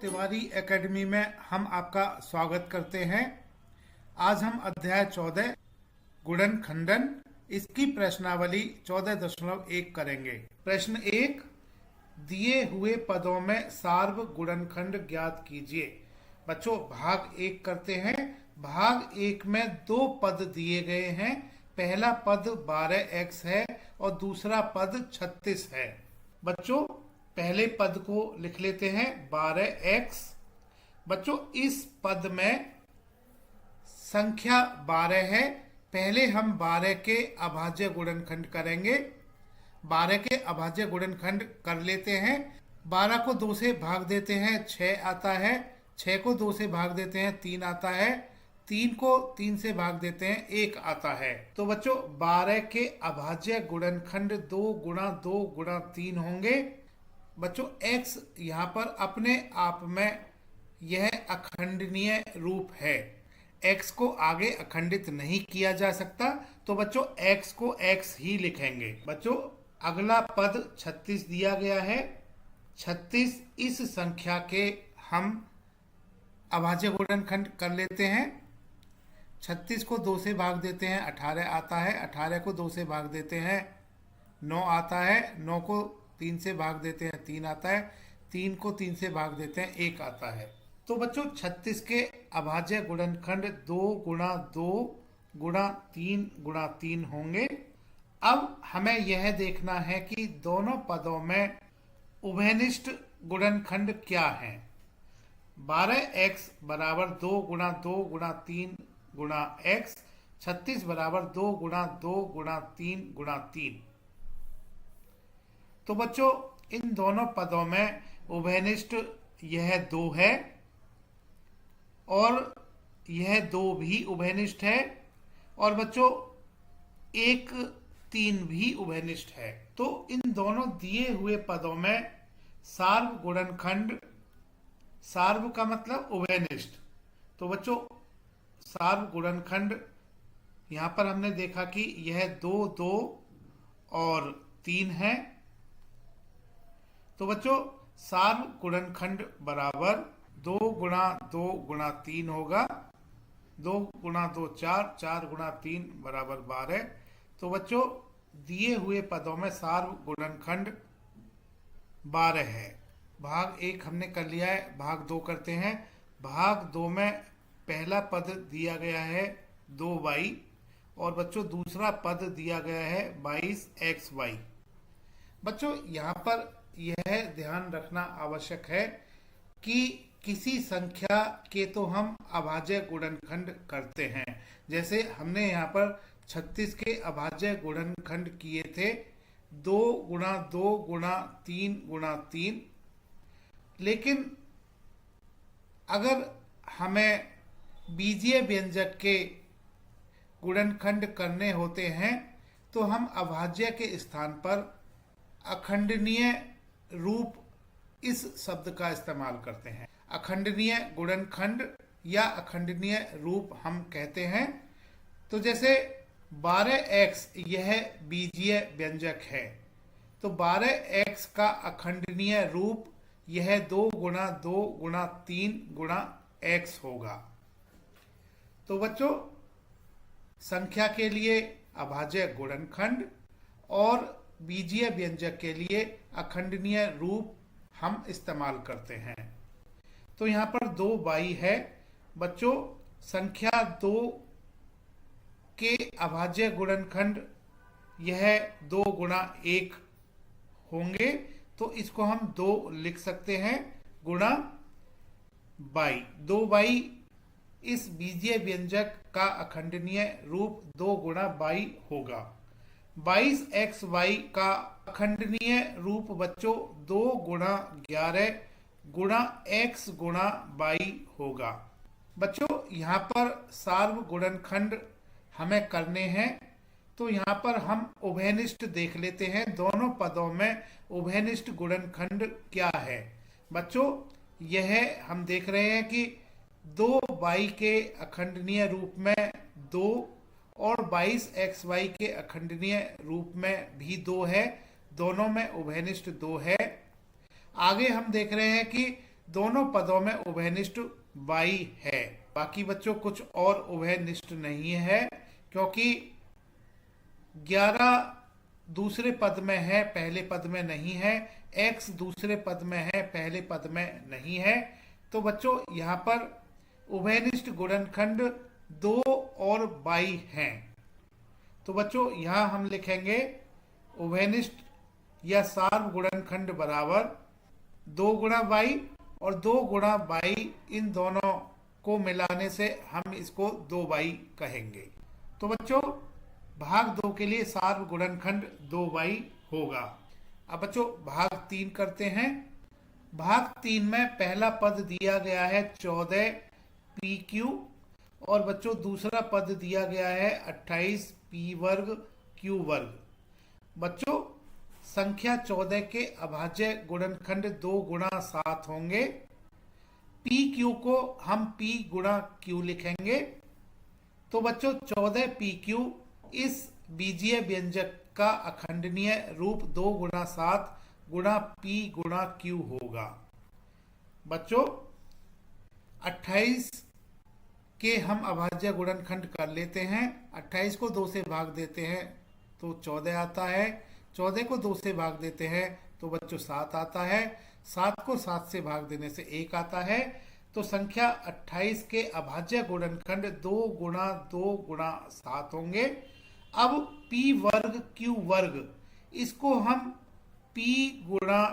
Tiwari academy में हम आपका स्वागत करते हैं। आज हम अध्याय 14 गुणन खंडन इसकी प्रश्नावली 14.1 करेंगे। प्रश्न 1, दिए हुए पदों में सार्व गुणनखंड ज्ञात कीजिए। बच्चों भाग 1 करते हैं। भाग 1 में 2 पद दिए गए हैं। पहला पद 12x है और दूसरा पद 36 है। बच्चों पहले पद को लिख लेते हैं 12x। बच्चों इस पद में संख्या 12 है। पहले हम 12 के अभाज्य गुणनखंड करेंगे। 12 के अभाज्य गुणनखंड कर लेते हैं। 12 को 2 से भाग देते हैं 6 आता है। 6 को 2 से भाग देते हैं 3 आता है। 3 को 3 से भाग देते हैं 1 आता है। तो बच्चों 12 के अभाज्य गुणनखंड 2 गुणा 2 गुणा 3 होंगे। बच्चों x यहाँ पर अपने आप में यह अखंडनीय रूप है। x को आगे अखंडित नहीं किया जा सकता, तो बच्चों x को x ही लिखेंगे। बच्चों अगला पद 36 दिया गया है। 36 इस संख्या के हम अभाज्य गुणनखंड कर लेते हैं। 36 को 2 से भाग देते हैं 18 आता है। 18 को 2 से भाग देते हैं 9 आता है। 9 को 3 से भाग देते हैं 3 आता है। 3 को 3 से भाग देते हैं 1 आता है। तो बच्चों 36 के अभाज्य गुणनखंड 2 गुणा 2 गुणा 3 गुणा 3 होंगे। अब हमें यह देखना है कि दोनों पदों में उभयनिष्ठ गुणनखंड क्या है। 12x बराबर 2 गुणा 2 गुणा 3 गुणा x। 36 बराबर 2 गुणा 2 गुणा 3 गुणा 3। तो बच्चों इन दोनों पदों में उभयनिष्ठ यह 2 है और यह 2 भी उभयनिष्ठ है और बच्चों 1 3 भी उभयनिष्ठ है। तो इन दोनों दिए हुए पदों में सार्व गुणनखंड, सार्व का मतलब उभयनिष्ठ, तो बच्चों सार्व गुणनखंड यहां पर हमने देखा कि यह 2 2 और 3 है। तो बच्चों सार्व गुणनखंड बराबर 2 गुणा 2 गुणा 3 होगा। 2 गुणा 2 4, 4 गुणा 3 बराबर 12। तो बच्चों दिए हुए पदों में सार्व गुणनखंड 12 है। भाग 1 हमने कर लिया है। भाग 2 करते हैं। भाग 2 में पहला पद दिया गया है 2y और बच्चों दूसरा पद दिया गया है 22xy। बच्चों यहाँ पर यह ध्यान रखना आवश्यक है कि किसी संख्या के तो हम अभाज्य गुणनखंड करते हैं। जैसे हमने यहाँ पर 36 के अभाज्य गुणनखंड किए थे 2 गुणा 2 गुणा 3 गुणा 3। लेकिन अगर हमें बीजीय व्यंजक के गुणनखंड करने होते हैं तो हम अभाज्य के स्थान पर अखंडनीय रूप इस शब्द का इस्तेमाल करते हैं। अखंडनीय गुणनखंड या अखंडनीय रूप हम कहते हैं। तो जैसे 12x यह बीजीय व्यंजक है, तो 12x का अखंडनीय रूप यह 2 गुणा 2 गुणा 3 गुणा x होगा। तो बच्चों संख्या के लिए अभाज्य गुणनखंड और बीजीय व्यंजक के लिए अखंडनीय रूप हम इस्तेमाल करते हैं। तो यहाँ पर 2y है। बच्चों संख्या 2 के अभाज्य गुणनखंड यह 2 गुणा 1 होंगे, तो इसको हम 2 लिख सकते हैं गुणा y। 2y इस बीजीय व्यंजक का अखंडनीय रूप 2 गुणा y होगा। 22xy का अखंडनीय रूप बच्चों 2 गुणा 11 गुणा x गुणा y होगा। बच्चों यहाँ पर सार्व गुणनखंड हमें करने हैं, तो यहाँ पर हम उभयनिष्ठ देख लेते हैं। दोनों पदों में उभयनिष्ठ गुणनखंड क्या है। बच्चों यह हम देख रहे हैं कि 2y के अखंडनीय रूप में 2 और 22xy के अखंडनीय रूप में भी 2 है। दोनों में उभयनिष्ठ 2 है। आगे हम देख रहे हैं कि दोनों पदों में उभयनिष्ठ y है। बाकी बच्चों कुछ और उभयनिष्ठ नहीं है, क्योंकि 11 दूसरे पद में है, पहले पद में नहीं है। x दूसरे पद में है, पहले पद में नहीं है। तो बच्चों यहाँ पर उभयनिष्ठ गुणनखंड 2 और y हैं। तो बच्चों यहाँ हम लिखेंगे उभयनिष्ठ या सार्व गुणनखंड बराबर 2 गुणा y और 2 गुणा y, इन दोनों को मिलाने से हम इसको 2y कहेंगे। तो बच्चों भाग 2 के लिए सार्व गुणनखंड 2y होगा। अब बच्चों भाग 3 करते हैं। भाग 3 में पहला पद दिया गया है 14 pq और बच्चों दूसरा पद दिया गया है 28 p वर्ग q वर्ग। बच्चों संख्या 14 के अभाज्य गुणनखंड 2 गुणा 7 होंगे। पी क्यू को हम p गुणा q लिखेंगे। तो बच्चों 14 पी क्यू इस बीजीय व्यंजक का अखंडनीय रूप 2 गुणा 7 गुणा p गुणा q होगा। बच्चों 28 के हम अभाज्य गुणनखंड कर लेते हैं। 28 को 2 से भाग देते हैं तो 14 आता है। 14 को 2 से भाग देते हैं तो बच्चों 7 आता है। 7 को 7 से भाग देने से 1 आता है। तो संख्या 28 के अभाज्य गुणनखंड 2 गुणा 2 गुणा 7 होंगे। अब p वर्ग q वर्ग, इसको हम p गुणा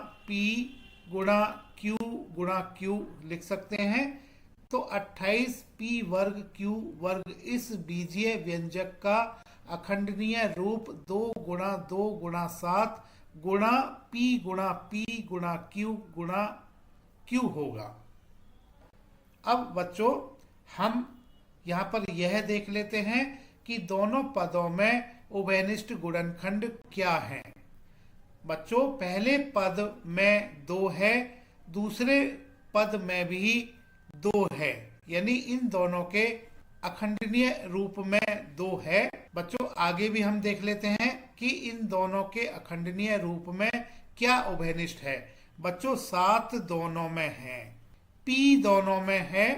q लिख सकते हैं। तो 28 p वर्ग q वर्ग इस बीजीय व्यंजक का अखंडनीय रूप 2 गुणा 2 गुणा 7 गुणा p गुणा q होगा। अब बच्चों हम यहाँ पर यह देख लेते हैं कि दोनों पदों में उभयनिष्ठ गुणनखंड क्या है। बच्चों पहले पद में 2 है, दूसरे पद में भी 2 है, यानी इन दोनों के अखंडनीय रूप में 2 है। बच्चों आगे भी हम देख लेते हैं कि इन दोनों के अखंडनीय रूप में क्या उभयनिष्ठ है। बच्चों 7 दोनों में है, p दोनों में है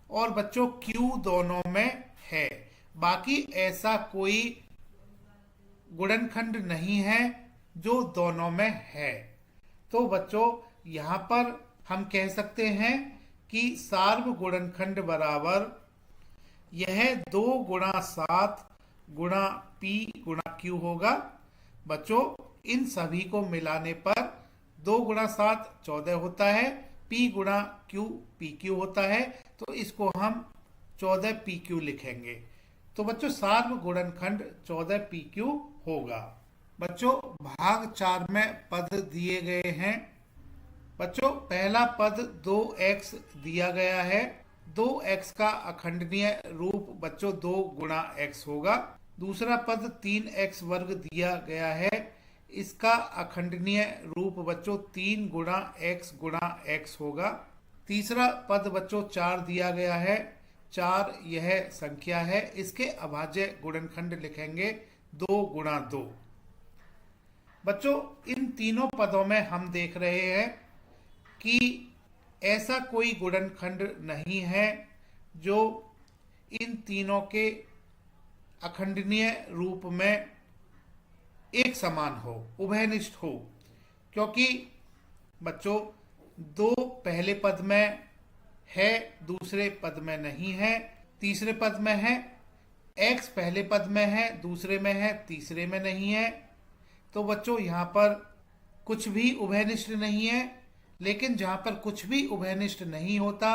और बच्चों q दोनों में है। बाकी ऐसा कोई गुणनखंड नहीं है जो दोनों में है। तो बच्चों यहाँ पर हम कह सकते हैं कि सार्व गुणनखंड बराबर यह 2 गुणा 7 गुणा p गुणा q होगा। बच्चों इन सभी को मिलाने पर 2 गुणा 7 14 होता है, p गुणा q pq होता है। तो इसको हम 14 pq लिखेंगे। तो बच्चों सार्व गुणनखंड 14 pq होगा। बच्चों भाग 4 में पद दिए गए हैं। बच्चों पहला पद 2x दिया गया है। 2x का अखंडनीय रूप बच्चों 2 गुणा x होगा। दूसरा पद 3x वर्ग दिया गया है, इसका अखंडनीय रूप बच्चों 3 गुणा x होगा। तीसरा पद बच्चों 4 दिया गया है। 4 यह संख्या है, इसके अभाज्य गुणनखंड लिखेंगे 2 गुणा 2। बच्चों इन तीनों पदों में हम देख रहे हैं कि ऐसा कोई गुणनखंड नहीं है जो इन तीनों के अखंडनीय रूप में एक समान हो, उभयनिष्ठ हो। क्योंकि बच्चों 2 पहले पद में है, दूसरे पद में नहीं है। तीसरे पद में है, x पहले पद में है, दूसरे में है, तीसरे में नहीं है। तो बच्चों यहाँ पर कुछ भी उभयनिष्ठ नहीं है। लेकिन जहाँ पर कुछ भी उभयनिष्ठ नहीं होता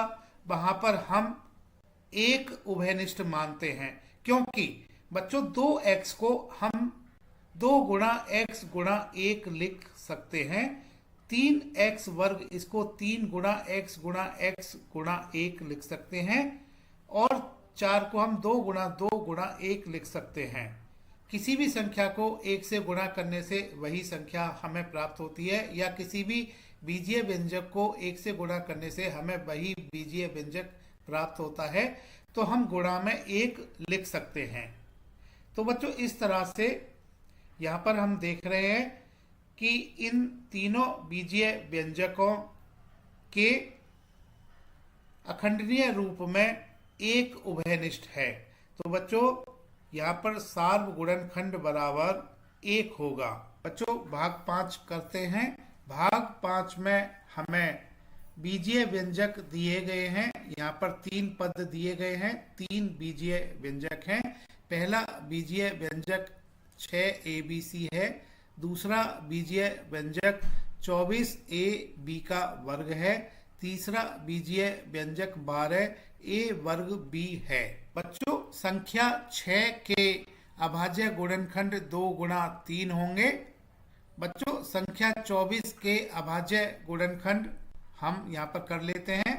वहाँ पर हम एक उभयनिष्ठ मानते हैं, क्योंकि बच्चों 2x को हम 2 गुणा x गुणा 1 लिख सकते हैं। 3x वर्ग इसको 3 गुणा x गुणा 1 लिख सकते हैं। और 4 को हम 2 गुणा 1 लिख सकते हैं। किसी भी संख्या को 1 से गुणा करने से वही संख्या हमें प्राप्त होती है, या किसी भी बीजीय व्यंजक को 1 से गुणा करने से हमें वही बीजीय व्यंजक प्राप्त होता है। तो हम गुणा में 1 लिख सकते हैं। तो बच्चों इस तरह से यहाँ पर हम देख रहे हैं कि इन तीनों बीजीय व्यंजकों के अखंडनीय रूप में एक उभयनिष्ठ है। तो बच्चों यहाँ पर सार्वगुणनखंड बराबर 1 होगा। बच्चों भाग 5 करते हैं। भाग 5 में हमें बीजीय व्यंजक दिए गए हैं। यहाँ पर 3 पद दिए गए हैं, 3 बीजीय व्यंजक हैं। पहला बीजीय व्यंजक 6abc है। दूसरा बीजीय व्यंजक 24ab का वर्ग है। तीसरा बीजीय व्यंजक 12a वर्ग b है। बच्चों संख्या 6 के अभाज्य गुणनखंड 2 गुणा 3 होंगे। बच्चों संख्या 24 के अभाज्य गुणनखंड हम यहाँ पर कर लेते हैं।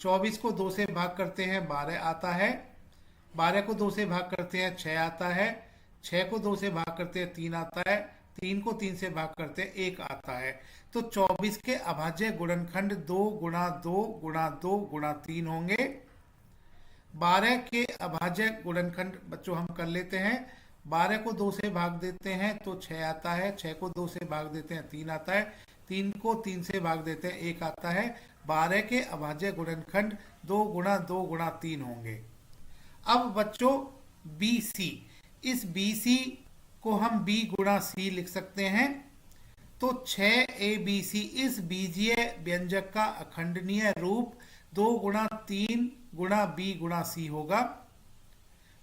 24 को 2 से भाग करते हैं 12 आता है। 12 को 2 से भाग करते हैं 6 आता है। 6 को 2 से भाग करते हैं 3 आता है। 3 को 3 से भाग करते हैं 1 आता है। तो 24 के अभाज्य गुणनखंड 2 गुणा 2 गुणा 2 गुणा 3 होंगे। 12 के अभाज्य गुणनखंड बच्चों हम कर लेते हैं। 12 को 2 से भाग देते हैं तो 6 आता है। 6 को 2 से भाग देते हैं 3 आता है। 3 को 3 से भाग देते हैं 1 आता है। 12 के अभाज्य गुणनखंड 2 गुणा 2 गुणा 3 होंगे। अब बच्चों BC, इस BC को हम B गुणा C लिख सकते हैं। तो 6abc इस बीजीय व्यंजक का अखंडनीय रूप 2 गुणा 3 गुणा B गुणा C होगा।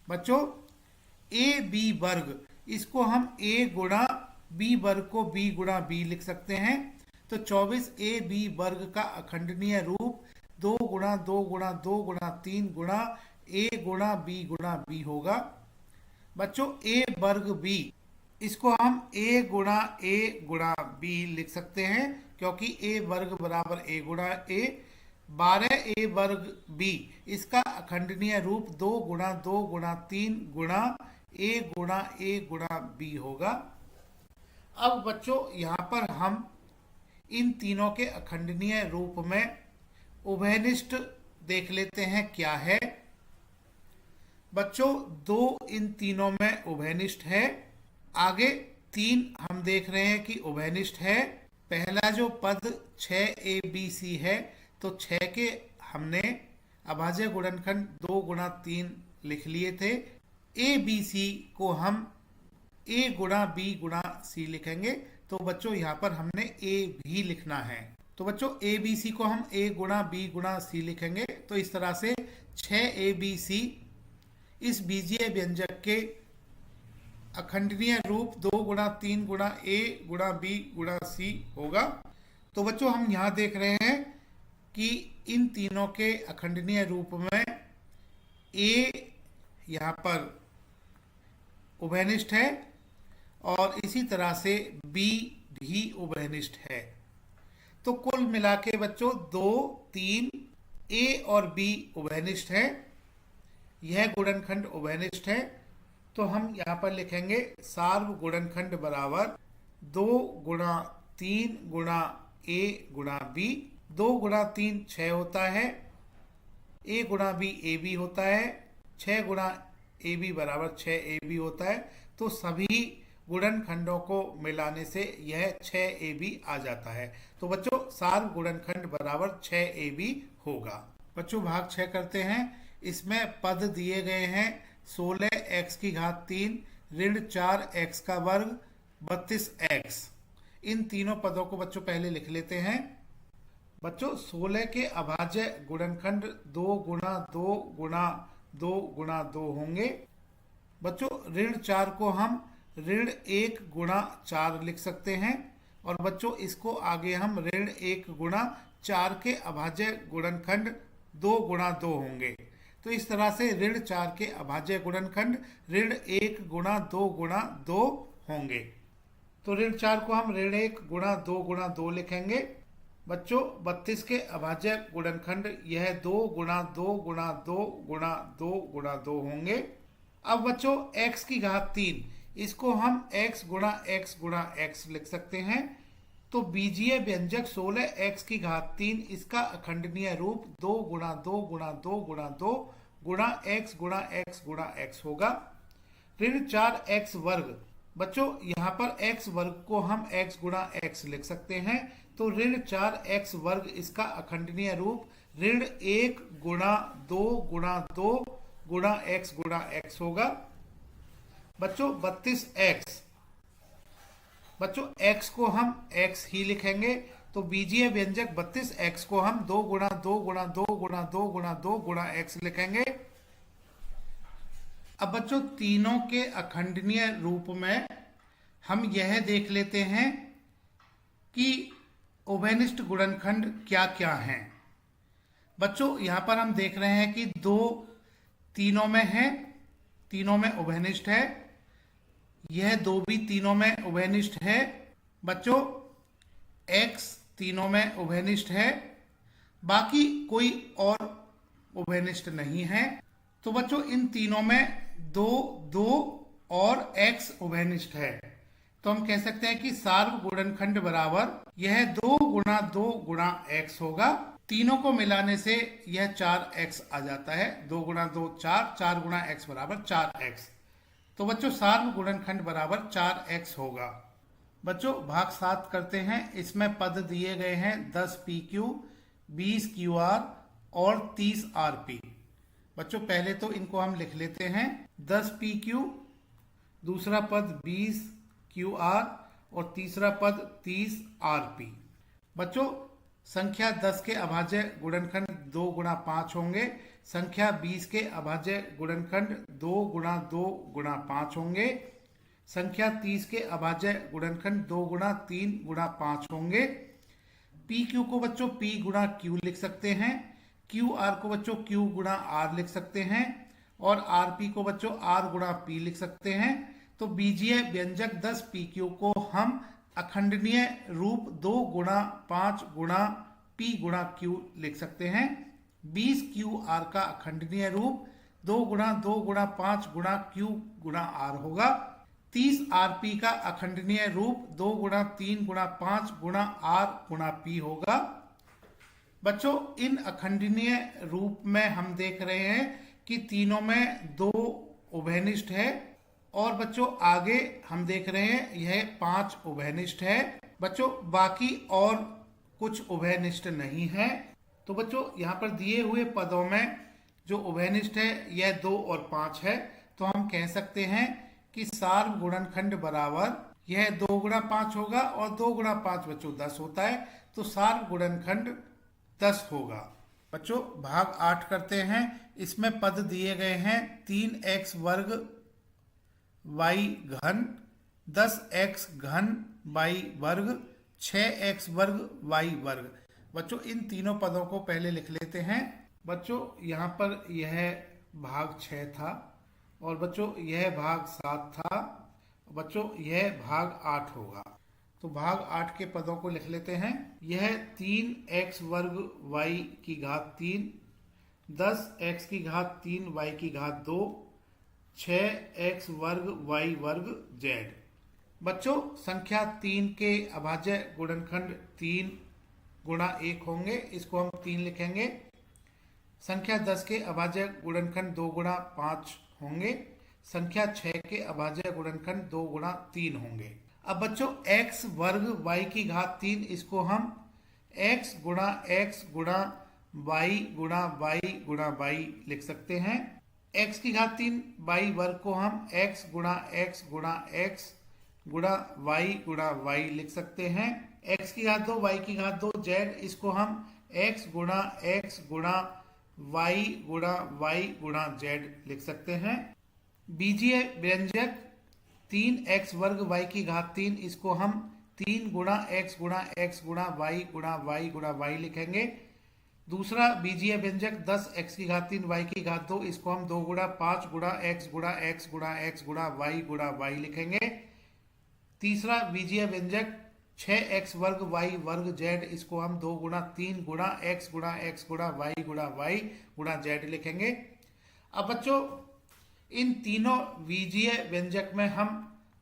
बच्चों AB वर्ग, इसको हम A गुणा B वर्ग को B गुणा B लिख सकते हैं। तो 24ab वर्ग का अखंडनीय रूप 2 गुणा 2 गुणा 2 गुणा 3 गुणा A गुणा B गुणा B होगा। बच्चों A वर्ग B, इसको हम A गुणा B लिख सकते हैं, क्योंकि A वर्ग बराबर A गुणा A। 12A वर्ग B, इसका अखंडनीय रूप 2 गुणा 2 गुणा 3 गुणा A गुणा B होगा। अब बच्चों यहाँ पर हम इन तीनों के अखंडनीय रूप में उभयनिष्ठ देख लेते हैं क्या है। बच्चों 2 इन तीनों में उभयनिष्ठ है। आगे 3 हम देख रहे हैं कि उभयनिष्ठ है। पहला जो पद 6abc है, तो 6 के हमने अभाज्य गुणनखंड 2 गुणा 3 लिख लिए थे। abc को हम A गुणा B गुणा C लिखेंगे। तो बच्चों यहाँ पर हमने A भी लिखना है। तो बच्चों abc को हम A गुणा B गुणा C लिखेंगे। तो इस तरह से 6abc इस बीजीय व्यंजक के अखंडनीय रूप 2 गुणा 3 गुणा A गुणा B गुणा C होगा। तो बच्चों हम यहाँ देख रहे हैं कि इन तीनों के अखंडनीय रूप में A यहाँ पर उभयनिष्ठ है और इसी तरह से B भी उभयनिष्ठ है। तो कुल मिला के बच्चों 2, 3 A और B उभयनिष्ठ है। यह गुणनखंड उभयनिष्ठ है। तो हम यहाँ पर लिखेंगे सार्वगुणनखंड बराबर 2 गुणा 3 गुणा A गुणा B। 2 गुणा 3 6 होता है। A गुणा B AB होता है। 6 गुणा AB बराबर 6AB होता है। तो सभी गुणनखंडों को मिलाने से यह 6AB आ जाता है। तो बच्चों सार्वगुणनखंड बराबर 6AB होगा। बच्चों भाग 6 करते हैं। इसमें पद दिए गए हैं 16x की घात 3 ऋण 4x का वर्ग 32x। इन तीनों पदों को बच्चों पहले लिख लेते हैं। बच्चों 16 के अभाज्य गुणनखंड 2 गुणा 2 गुणा 2 गुणा 2 होंगे। बच्चों ऋण 4 को हम ऋण 1 गुणा 4 लिख सकते हैं। और बच्चों इसको आगे हम ऋण 1 गुणा 4 के अभाज्य गुणनखंड 2 गुणा 2 होंगे। तो इस तरह से ऋण 4 के अभाज्य गुणनखंड ऋण 1 गुणा 2 गुणा 2 होंगे। तो ऋण 4 को हम ऋण 1 गुणा 2 गुणा 2 लिखेंगे। बच्चों 32 के अभाज्य गुणनखंड यह 2 गुणा 2 गुणा 2 गुणा 2 गुणा 2 होंगे। अब बच्चों x की घात 3, इसको हम x गुणा x लिख सकते हैं। तो बीजीय व्यंजक 16x की घात 3 इसका अखंडनीय रूप 2 गुणा 2 गुणा 2 गुणा 2 गुणा x गुणा x गुणा x होगा। ऋण 4x वर्ग, बच्चों यहाँ पर x वर्ग को हम x गुणा x लिख सकते हैं। तो ऋण 4x वर्ग इसका अखंडनीय रूप ऋण 1 गुणा 2 गुणा 2 गुणा x होगा। बच्चों 32x, बच्चों x को हम x ही लिखेंगे, तो बीजीय व्यंजक 32x को हम 2 गुणा 2 गुणा 2 गुणा 2 गुणा 2 गुणा x लिखेंगे। अब बच्चों तीनों के अखंडनीय रूप में हम यह देख लेते हैं कि उभयनिष्ठ गुणनखंड क्या क्या हैं। बच्चों यहां पर हम देख रहे हैं कि 2 तीनों में है, तीनों में उभयनिष्ठ है, यह 2 भी तीनों में उभयनिष्ठ है। बच्चों x तीनों में उभयनिष्ठ है, बाकी कोई और उभयनिष्ठ नहीं है। तो बच्चों इन तीनों में 2 2 और x उभयनिष्ठ है, तो हम कह सकते हैं कि सार्व गुणनखंड बराबर यह 2 गुणा 2 गुणा x होगा। तीनों को मिलाने से यह 4x आ जाता है, 2 गुणा 2 4, 4 गुणा x बराबर 4x। तो बच्चों सार्व गुणनखंड बराबर 4x होगा। बच्चों भाग 7 करते हैं। इसमें पद दिए गए हैं 10 PQ, 20 QR और 30 RP। बच्चों पहले तो इनको हम लिख लेते हैं। 10 PQ, दूसरा पद 20 QR और तीसरा पद 30 RP। बच्चों संख्या 10 के अभाज्य गुणनखंड 2 गुणा 5 होंगे, संख्या 20 के अभाज्य गुणनखंड 2 गुणा 2 गुणा 5 होंगे, संख्या 30 के अभाज्य गुणनखंड 2 गुणा 3 गुणा 5 होंगे। PQ को बच्चों P गुणा Q लिख सकते हैं, QR को बच्चों Q गुणा R लिख सकते हैं और RP को बच्चों R गुणा P लिख सकते हैं। तो बीजीय व्यंजक 10 PQ को हम अखंडनीय रूप 2 गुणा 5 गुणा P गुणा Q लिख सकते हैं। 20 QR का अखंडनीय रूप 2 गुणा 2 गुणा 5 गुणा Q गुणा R होगा। 30 RP का अखंडनीय रूप 2 गुणा 3 गुणा 5 गुणा R गुणा P होगा। बच्चों इन अखंडनीय रूप में हम देख रहे हैं कि तीनों में 2 उभयनिष्ठ है और बच्चों आगे हम देख रहे हैं यह 5 उभयनिष्ठ है। बच्चों बाकी और कुछ उभयनिष्ठ नहीं है। तो बच्चों यहाँ पर दिए हुए पदों में जो उभयनिष्ठ है यह 2 और 5 है, तो हम कह सकते हैं कि सार्व गुणनखंड बराबर यह 2 गुणा 5 होगा और 2 गुणा 5 बच्चों 10 होता है, तो सार्व गुणनखंड 10 होगा। बच्चों भाग 8 करते हैं। इसमें पद दिए गए हैं 3x वर्ग y घन, 10x घन y वर्ग, 6x वर्ग y वर्ग। बच्चों इन तीनों पदों को पहले लिख लेते हैं। बच्चों यहाँ पर यह भाग 6 था और बच्चों यह भाग 7 था, बच्चों यह भाग 8 होगा। तो भाग 8 के पदों को लिख लेते हैं। यह 3x वर्ग y की घात 3, 10x की घात 3 y की घात 2, 6x वर्ग y वर्ग z। बच्चों संख्या 3 के अभाज्य गुणनखंड 3 गुणा 1 होंगे, इसको हम 3 लिखेंगे। संख्या 10 के अभाज्य गुणनखंड 2 गुणा 5 होंगे, संख्या 6 के अभाज्य गुणनखंड 2 गुणा 3 होंगे। अब बच्चों x वर्ग y की घात 3, इसको हम x गुणा y गुणा y गुणा y लिख सकते हैं। x की घात 3 y वर्ग को हम x गुणा x गुणा x गुणा y गुणा y लिख सकते हैं। x की घात 2 y की घात 2 z, इसको हम x गुणा y गुणा y गुणा z लिख सकते हैं। बीजीय व्यंजक 3x वर्ग y की घात 3, इसको हम 3 गुणा x गुणा y गुणा y गुणा y लिखेंगे। दूसरा बीजीय व्यंजक 10x की घात 3 y की घात 2, इसको हम 2 गुणा 5 गुणा x गुणा x गुणा x गुणा y गुणा y लिखेंगे। तीसरा बीजीय व्यंजक 6x वर्ग y वर्ग z, इसको हम 2 गुणा 3 गुणा x गुणा y गुणा z लिखेंगे। अब बच्चों इन तीनों बीजीय व्यंजक में हम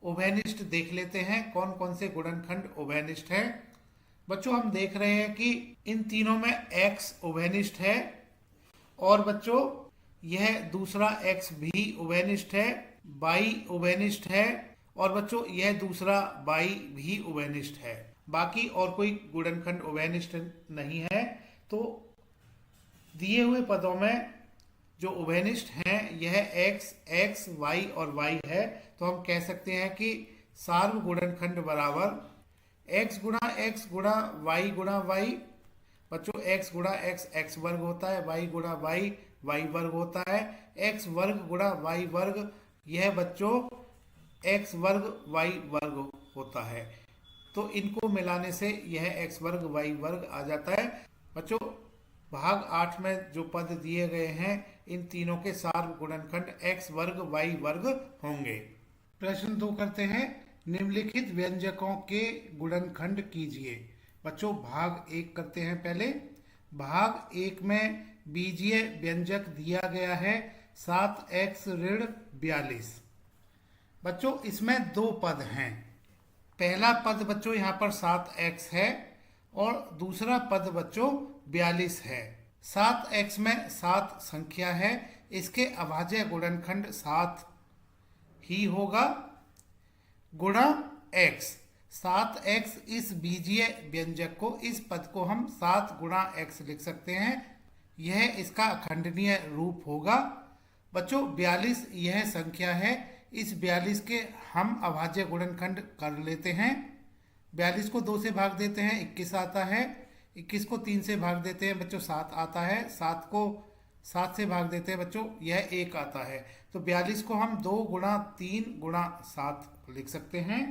उभयनिष्ठ देख लेते हैं, कौन कौन से गुणनखंड उभयनिष्ठ हैं। बच्चों हम देख रहे हैं कि इन तीनों में x उभयनिष्ठ है और बच्चों यह दूसरा x भी उभयनिष्ठ है, y उभयनिष्ठ है और बच्चों यह दूसरा y भी उभयनिष्ठ है। बाकी और कोई गुणनखंड उभयनिष्ठ नहीं है। तो दिए हुए पदों में जो उभयनिष्ठ हैं यह x, x, y और y है, तो हम कह सकते हैं कि सार्व गुणनखंड बराबर x गुणा y गुणा y। बच्चों x गुणा x x वर्ग होता है, y गुणा y y वर्ग होता है, x वर्ग गुणा y वर्ग यह बच्चों x वर्ग y वर्ग होता है। तो इनको मिलाने से यह x वर्ग y वर्ग आ जाता है। बच्चों भाग 8 में जो पद दिए गए हैं इन तीनों के सार्व गुणनखंड x वर्ग y वर्ग होंगे। प्रश्न 2 करते हैं, निम्नलिखित व्यंजकों के गुणनखंड कीजिए। बच्चों भाग 1 करते हैं पहले। भाग 1 में बीजीय व्यंजक दिया गया है 7x ऋण 42। बच्चों इसमें दो पद हैं। पहला पद बच्चों यहाँ पर 7x है और दूसरा पद बच्चों 42 है। 7x में 7 संख्या है, इसके अभाज्य गुणनखंड 7 ही होगा गुणा x। 7x इस बीजीय व्यंजक को, इस पद को हम 7 गुणा x लिख सकते हैं, यह इसका अखंडनीय रूप होगा। बच्चों 42 यह संख्या है, इस 42 के हम अभाज्य गुणनखंड कर लेते हैं। 42 को 2 से भाग देते हैं 21 आता है, 21 को 3 से भाग देते हैं बच्चों 7 आता है, 7 को 7 से भाग देते हैं बच्चों यह 1 आता है। तो 42 को हम 2 गुणा 3 गुणा 7 लिख सकते हैं।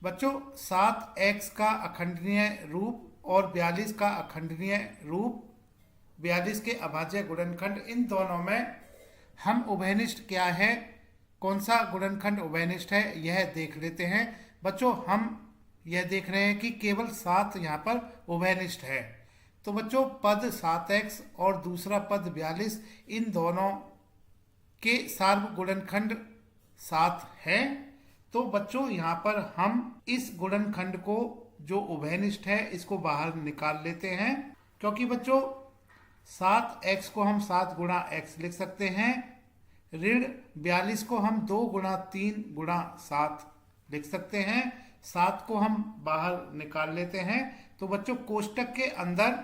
बच्चों 7x का अखंडनीय रूप और 42 का अखंडनीय रूप, 42 के अभाज्य गुणनखंड, इन दोनों में हम उभयनिष्ठ क्या है, कौन सा गुणनखंड उभयनिष्ठ है यह देख लेते हैं। बच्चों हम यह देख रहे हैं कि केवल 7 यहाँ पर उभयनिष्ठ है। तो बच्चों पद 7x और दूसरा पद 42, इन दोनों के सार्व गुणनखंड 7 है। तो बच्चों यहाँ पर हम इस गुणनखंड को जो उभयनिष्ठ है इसको बाहर निकाल लेते हैं, क्योंकि बच्चों 7x को हम 7 गुणा x लिख सकते हैं, ऋण 42 को हम 2 गुणा 3 गुणा 7 लिख सकते हैं, 7 को हम बाहर निकाल लेते हैं। तो बच्चों कोष्टक के अंदर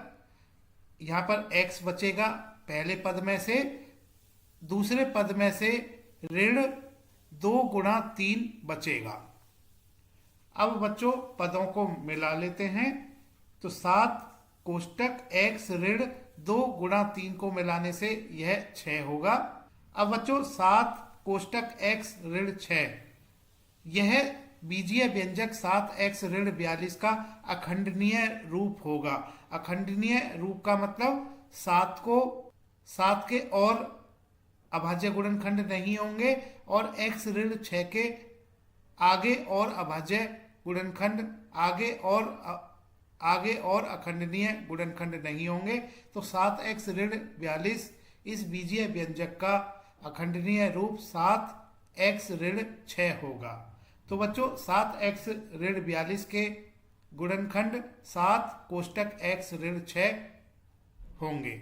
यहाँ पर x बचेगा पहले पद में से, दूसरे पद में से ऋण 2 गुणा 3 बचेगा। अब बच्चों पदों को मिला लेते हैं, तो 7 कोष्टक x ऋण 2 गुणा 3 को मिलाने से यह 6 होगा। अब बच्चों 7 कोष्टक x ऋण 6, यह बीजीय व्यंजक 7x ऋण 42 का अखंडनीय रूप होगा। अखंडनीय रूप का मतलब 7 के और अभाज्य गुणनखंड नहीं होंगे और x ऋण 6 के आगे और अभाज्य गुणनखंड, आगे और अखंडनीय गुणनखंड नहीं होंगे। तो 7x ऋण 42 इस बीजीय व्यंजक का अखंडनीय रूप 7x ऋण 6 होगा। तो बच्चों 7x ऋण 42 के गुणनखंड 7 कोष्टक x ऋण 6 होंगे।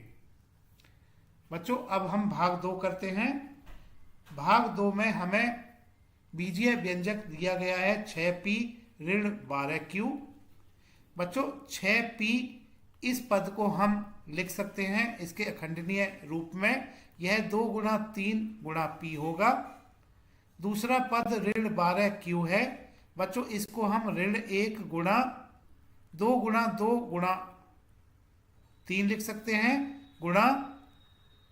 बच्चों अब हम भाग 2 करते हैं। भाग 2 में हमें बीजीय व्यंजक दिया गया है 6p ऋण 12q। बच्चों 6p इस पद को हम लिख सकते हैं इसके अखंडनीय रूप में, यह 2 गुणा 3 गुणा p होगा। दूसरा पद ऋण 12q है। बच्चों इसको हम ऋण 1 गुणा 2 गुणा 2 गुणा 3 लिख सकते हैं, गुणा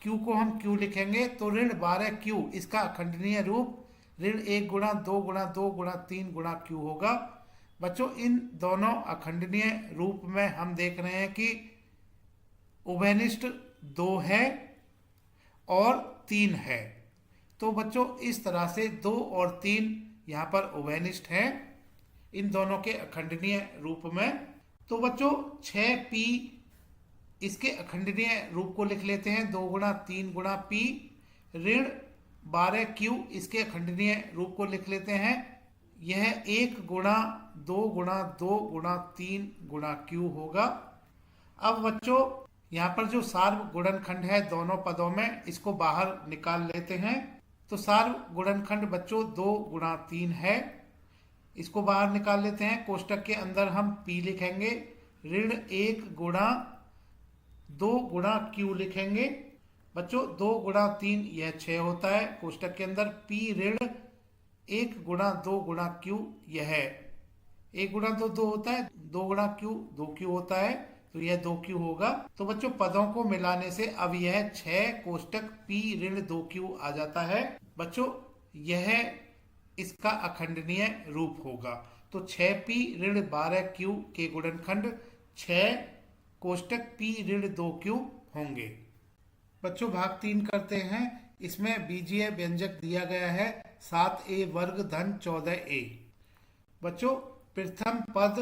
q को हम q लिखेंगे तो ऋण 12q इसका अखंडनीय रूप ऋण 1 गुणा 2 गुणा 2 गुणा 3 गुणा q होगा। बच्चों इन दोनों अखंडनीय रूप में हम देख रहे हैं कि उभयनिष्ठ 2 है और 3 है। तो बच्चों इस तरह से 2 और 3 यहाँ पर उभयनिष्ठ हैं इन दोनों के अखंडनीय रूप में। तो बच्चों 6p इसके अखंडनीय रूप को लिख लेते हैं 2 गुणा 3 गुणा p, ऋण 12q इसके अखंडनीय रूप को लिख लेते हैं, यह 1 गुणा 2 गुणा 2 गुणा 3 गुणा q होगा। अब बच्चों यहाँ पर जो सार्व गुणनखंड है दोनों पदों में, इसको बाहर निकाल लेते हैं। तो सार्व गुणनखंड बच्चों 2 गुणा 3 है, इसको बाहर निकाल लेते हैं। कोष्टक के अंदर हम p लिखेंगे, ऋण 1 गुणा 2 गुणा क्यू लिखेंगे। बच्चों 2 गुणा 3 यह 6 होता है कोष्टक के अंदर। पी ऋण 1 गुणा 2 गुणा क्यू यह 1 गुणा 2 2 होता है, 2 गुणा क्यू 2 क्यू होता है, तो यह 2 क्यू होगा। तो बच्चों पदों को मिलाने से अब यह 6 कोष्टक पी ऋण 2 क्यू आ जाता है। बच्चों यह इसका अखंडनीय रूप होगा। तो 6p ऋण 12q के गुणनखंड 6 कोष्टक p ऋण 2q होंगे। बच्चों भाग 3 करते हैं। इसमें बीजीय व्यंजक दिया गया है 7a वर्ग धन 14a। बच्चों प्रथम पद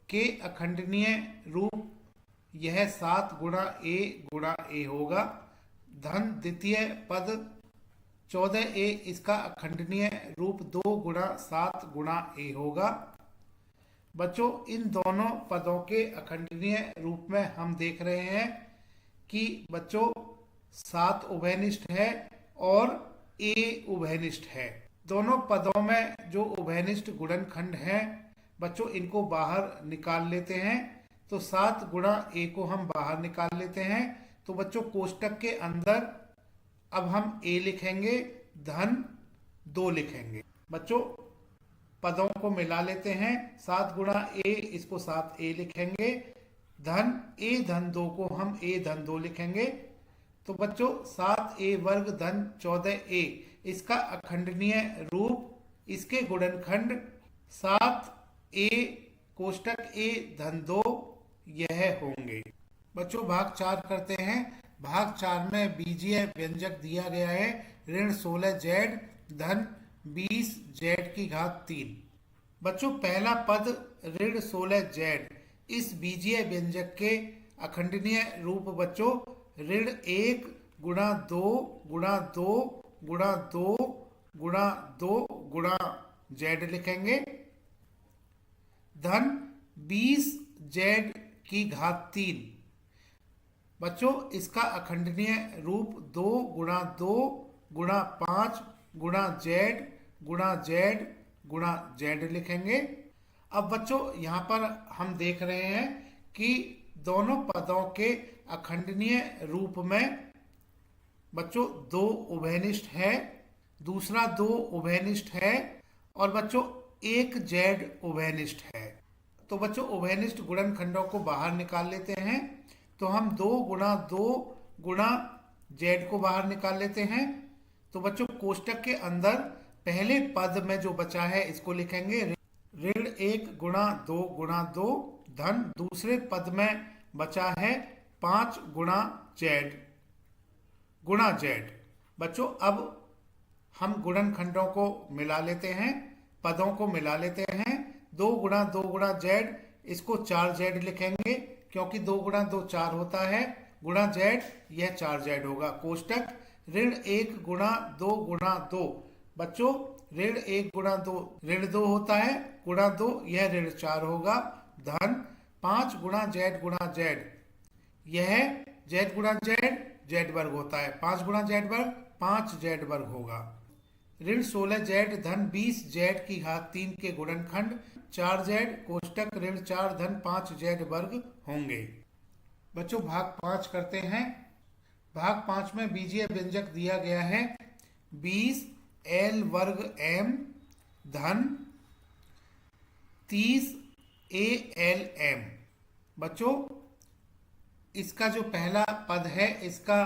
के अखंडनीय रूप यह 7 गुणा a होगा। धन द्वितीय पद 14a इसका अखंडनीय रूप 2 गुणा 7 गुणा a होगा। बच्चों इन दोनों पदों के अखंडनीय रूप में हम देख रहे हैं कि बच्चों 7 उभयनिष्ठ है और a उभयनिष्ठ है। दोनों पदों में जो उभयनिष्ठ गुणनखंड हैं बच्चों इनको बाहर निकाल लेते हैं। तो 7 गुणा a को हम बाहर निकाल लेते हैं। तो बच्चों कोष्टक के अंदर अब हम a लिखेंगे, धन 2 लिखेंगे। बच्चों पदों को मिला लेते हैं। 7 गुणा a इसको 7a लिखेंगे, धन a धन 2 को हम a धन 2 लिखेंगे। तो बच्चों 7a वर्ग धन 14a इसका अखंडनीय रूप इसके गुणनखंड 7a कोष्टक a धन 2 यह होंगे। बच्चों भाग 4 करते हैं। भाग 4 में बीजीय व्यंजक दिया गया है ऋण 16z धन 20z की घात 3। बच्चों पहला पद ऋण 16z इस बीजीय व्यंजक के अखंडनीय रूप बच्चों ऋण 1 गुणा 2 गुणा 2 गुणा 2 गुणा 2 गुणा z लिखेंगे, धन 20z की घात 3। बच्चों इसका अखंडनीय रूप 2 गुणा 2 गुणा 5 गुणा z गुणा z गुणा z लिखेंगे। अब बच्चों यहाँ पर हम देख रहे हैं कि दोनों पदों के अखंडनीय रूप में बच्चों 2 उभयनिष्ठ है, दूसरा 2 उभयनिष्ठ है और बच्चों 1 z उभयनिष्ठ है। तो बच्चों उभयनिष्ठ गुणनखंडों को बाहर निकाल लेते हैं। तो हम 2 गुणा 2 गुणा z को बाहर निकाल लेते हैं। तो बच्चों कोष्टक के अंदर पहले पद में जो बचा है इसको लिखेंगे ऋण 1 गुणा 2 गुणा 2 धन दूसरे पद में बचा है 5 गुणा z। बच्चों अब हम गुणनखंडों को मिला लेते हैं, पदों को मिला लेते हैं। 2 गुणा 2 गुणा z इसको 4z लिखेंगे क्योंकि 2 गुणा 2 4 होता है, गुणा z यह 4z होगा। कोष्टक ऋण 1 गुणा 2 गुणा 2। बच्चों ऋण 1 गुणा 2 ऋण 2 होता है, गुणा 2 यह ऋण 4 होगा, धन 5 गुणा z यह z गुणा z वर्ग होता है, 5 गुणा z वर्ग 5z वर्ग होगा। ऋण 16z धन 20z की घात 3 के गुणनखंड 4z कोष्टक ऋण 4 धन 5z वर्ग होंगे। बच्चों भाग 5 करते हैं। भाग 5 में बीजीय व्यंजक दिया गया है 20l वर्ग m धन 30alm। बच्चों इसका जो पहला पद है इसका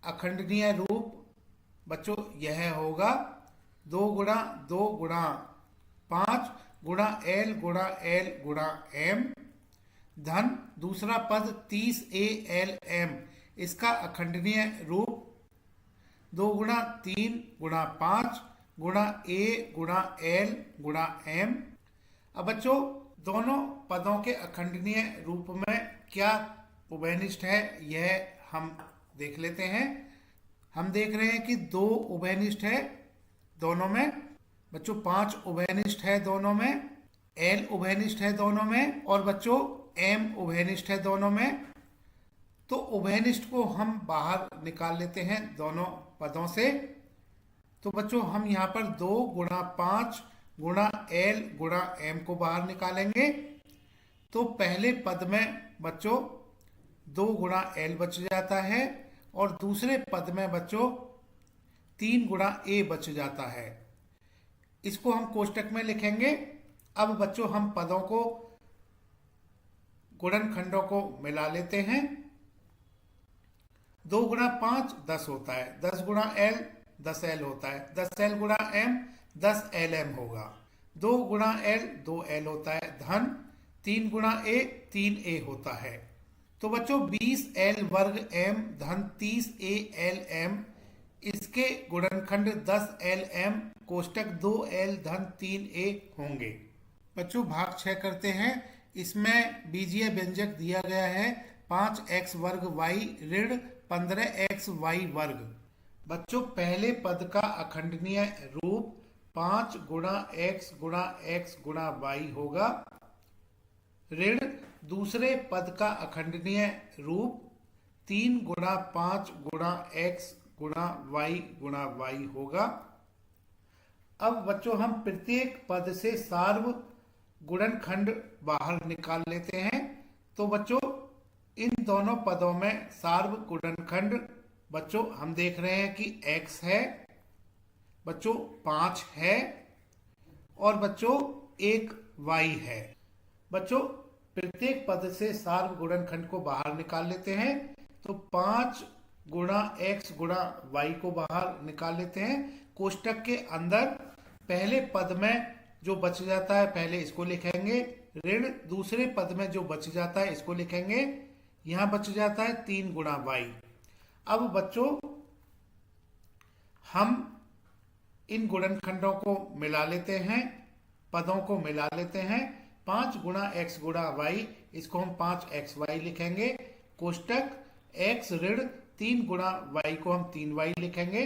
अखंडनीय रूप बच्चों यह होगा 2 गुणा 2 गुणा 5 गुणा l गुणा l गुणा m धन दूसरा पद 30alm इसका अखंडनीय रूप 2 गुणा 3 गुणा 5 गुणा a गुणा l गुणा m। अब बच्चों दोनों पदों के अखंडनीय रूप में क्या उभयनिष्ठ है यह हम देख लेते हैं। हम देख रहे हैं कि 2 उभयनिष्ठ है दोनों में। बच्चों 5 उभयनिष्ठ है दोनों में, l उभयनिष्ठ है दोनों में और बच्चों m उभयनिष्ठ है दोनों में। तो उभयनिष्ठ को हम बाहर निकाल लेते हैं दोनों पदों से। तो बच्चों हम यहाँ पर 2 गुणा 5 गुणा l गुणा m को बाहर निकालेंगे। तो पहले पद में बच्चों 2 गुणा एल बच जाता है और दूसरे पद में बच्चों 3 गुणा ए बच जाता है। इसको हम कोष्टक में लिखेंगे। अब बच्चों हम पदों को गुणनखंडों को मिला लेते हैं। 2 गुणा 5 10 होता है, 10 गुणा एल 10 एल होता है, 10 एल गुणा एम 10 एल एम होगा। 2 गुणा एल 2 एल होता है, धन 3 गुणा ए 3 ए होता है। तो बच्चों 20 एल वर्ग एम धन 30 ए एल एम, इसके गुणनखंड 10 एल एम कोष्टक 2 एल धन 3 ए होंगे। बच्चों भाग 6 करते हैं। इसमें बीजीय व्यंजक दिया गया है 5x वर्ग y ऋण 15x y वर्ग। बच्चों पहले पद का अखंडनीय रूप 5 गुणा x गुणा x गुणा y होगा, ऋण दूसरे पद का अखंडनीय रूप 3 गुणा 5 गुणा x गुणा y गुणा y होगा। अब बच्चों हम प्रत्येक पद से सार्व गुणनखंड बाहर निकाल लेते हैं। तो बच्चों इन दोनों पदों में सार्व गुणनखंड बच्चों हम देख रहे हैं कि x है, बच्चों 5 है और बच्चों 1 y है। बच्चों प्रत्येक पद से सार्व गुणनखंड को बाहर निकाल लेते हैं। तो 5 गुणा x गुणा y को बाहर निकाल लेते हैं। कोष्टक के अंदर पहले पद में जो बच जाता है पहले इसको लिखेंगे, ऋण दूसरे पद में जो बच जाता है इसको लिखेंगे। यहां बच जाता है 3 गुणा y। अब बच्चों हम इन गुणनखंडों को मिला लेते हैं, पदों को मिला लेते हैं। 5 गुणा x गुणा y, इसको हम 5xy लिखेंगे। कोष्टक x ऋण 3 गुणा y को हम 3y लिखेंगे।